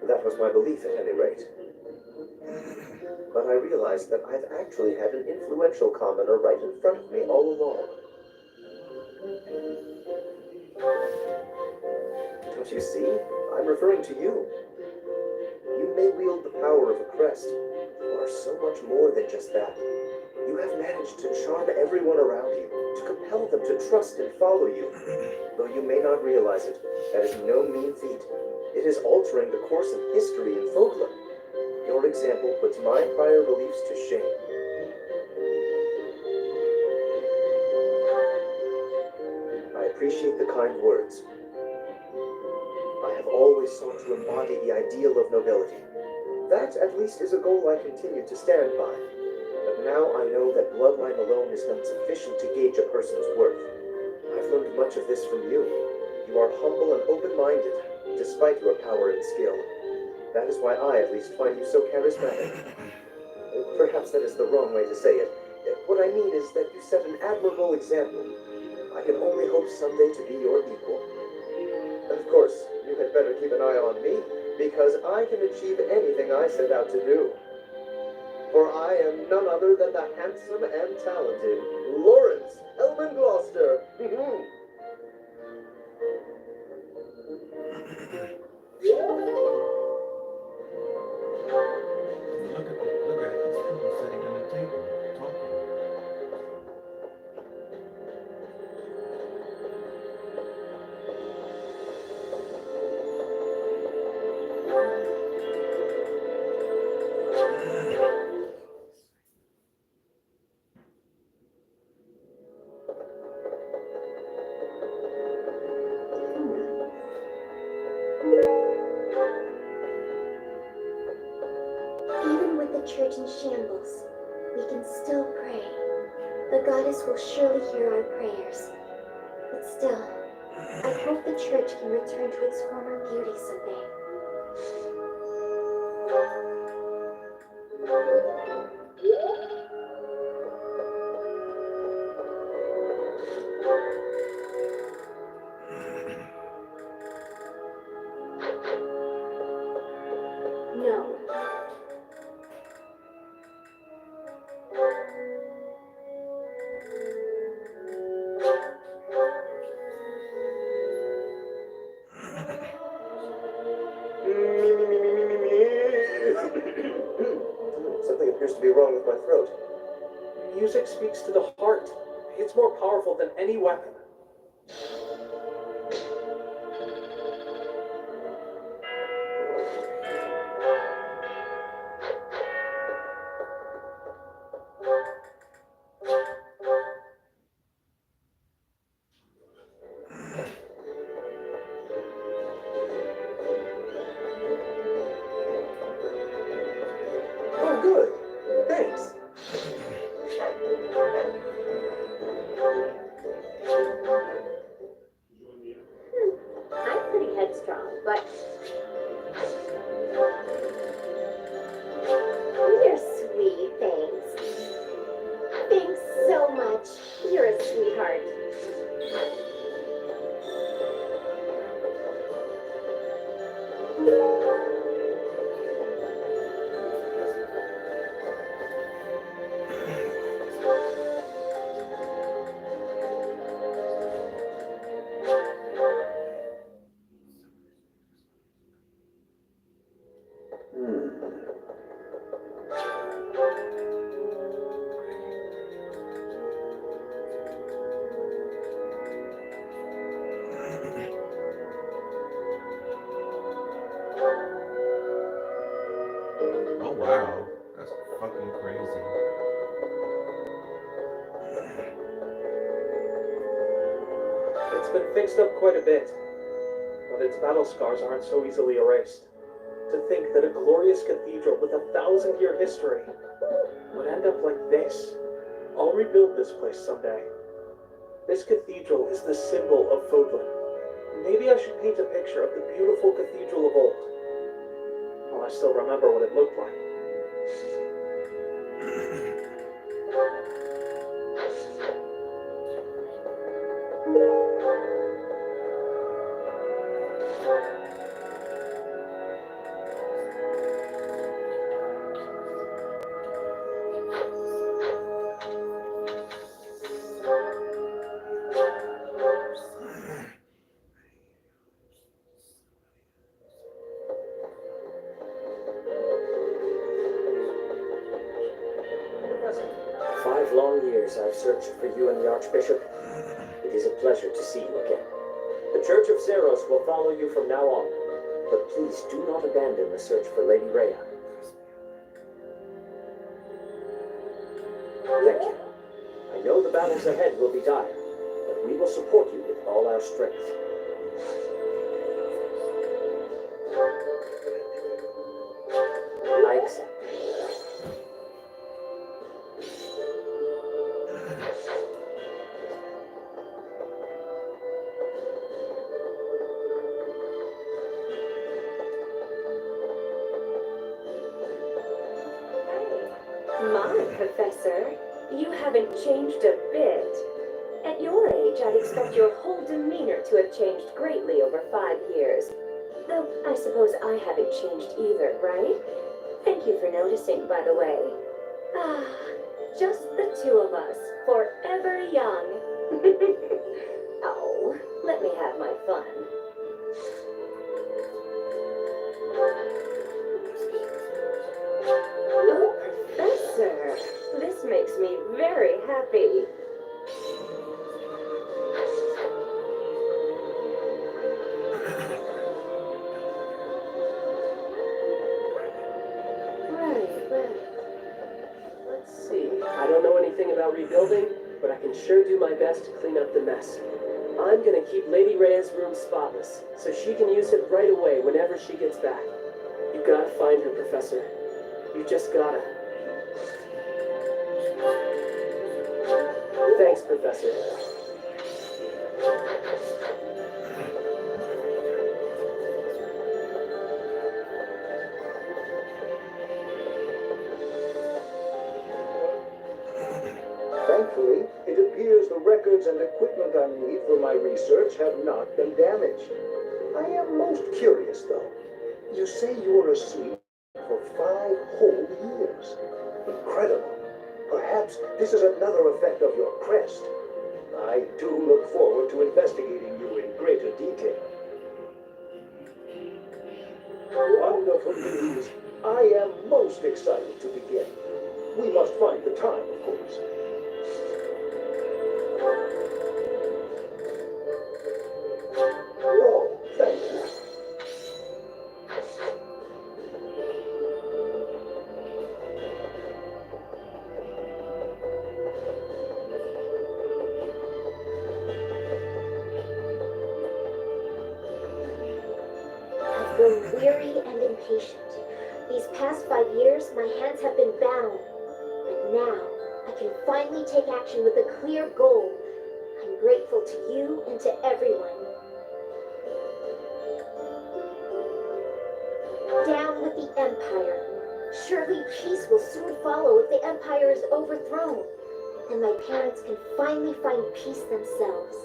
S3: That was my belief, at any rate. But I realized that I've actually had an influential commoner right in front of me all along. Don't you see? I'm referring to you. You may wield the power of a crest. You are so much more than just that. You have managed to charm everyone around you, to compel them to trust and follow you. Though you may not realize it, that is no mean feat. It is altering the course of history in folklore. Your example puts my prior beliefs to shame. I appreciate the kind words. I have always sought to embody the ideal of nobility. That, at least, is a goal I continue to stand by. But now I know that bloodline alone is not sufficient to gauge a person's worth. I've learned much of this from you. You are humble and open-minded, despite your power and skill. That is why I, at least, find you so charismatic. Perhaps that is the wrong way to say it. What I mean is that you set an admirable example. I can only hope someday to be your equal. And of course, you had better keep an eye on me, because I can achieve anything I set out to do. for I am none other than the handsome and talented Lawrence Elman Gloucester.
S1: Look at it. These people sitting on the table talking.
S2: Even with the church in shambles, we can still pray. The goddess will surely hear our prayers. But still, I hope the church can return to its former beauty someday. No.
S3: Something appears to be wrong with my throat.
S10: Music speaks to the heart. It's more powerful than any weapon.
S3: Oh, good. Thanks.
S2: I'm pretty headstrong, but you're sweet, thanks. Thanks so much. You're a sweetheart.
S1: Oh wow, that's fucking crazy.
S10: It's been fixed up quite a bit, but its battle scars aren't so easily erased. To think that a glorious cathedral with a 1,000-year history would end up like this. I'll rebuild this place someday. This cathedral is the symbol of Fodlan. Maybe I should paint a picture of the beautiful cathedral of old. Well, I still remember what it looked like.
S11: I've searched for you and the Archbishop. It is a pleasure to see you again. The Church of Zeros will follow you from now on, but please do not abandon the search for Lady Rhea. Thank you. I know the battles ahead will be dire, but we will support you with all our strength. I accept.
S12: My Professor, you haven't changed a bit. At your age, I'd expect your whole demeanor to have changed greatly over 5 years. Though I suppose I haven't changed either, right? Thank you for noticing, by the way. Ah, just the two of us, forever young. Oh, let me have my fun. Oh, Professor, this makes me very happy.
S8: Right. Let's see.
S11: I don't know anything about rebuilding, but I can sure do my best to clean up the mess. I'm gonna keep Lady Rhea's room spotless, so she can use it right away whenever she gets back. You gotta find her, Professor. You just gotta. Thanks, Professor.
S5: Thankfully, it appears the records and equipment I need for my research have not been damaged. I am most curious, though. You say you were asleep for 5 whole years. Incredible. Perhaps this is another effect of your crest. I do look forward to investigating you in greater detail. Wonderful news. I am most excited to begin. We must find the time, of course. Oh, thank you.
S2: I've grown weary and impatient. These past 5 years, my hands have been bound. But now, I can finally take action with a clear goal. I'm grateful to you and to everyone. Down with the Empire. Surely peace will soon follow if the Empire is overthrown, and my parents can finally find peace themselves.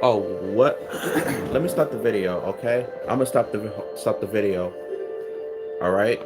S1: Oh, what? Let me stop the video, okay? I'm gonna stop the video. All right.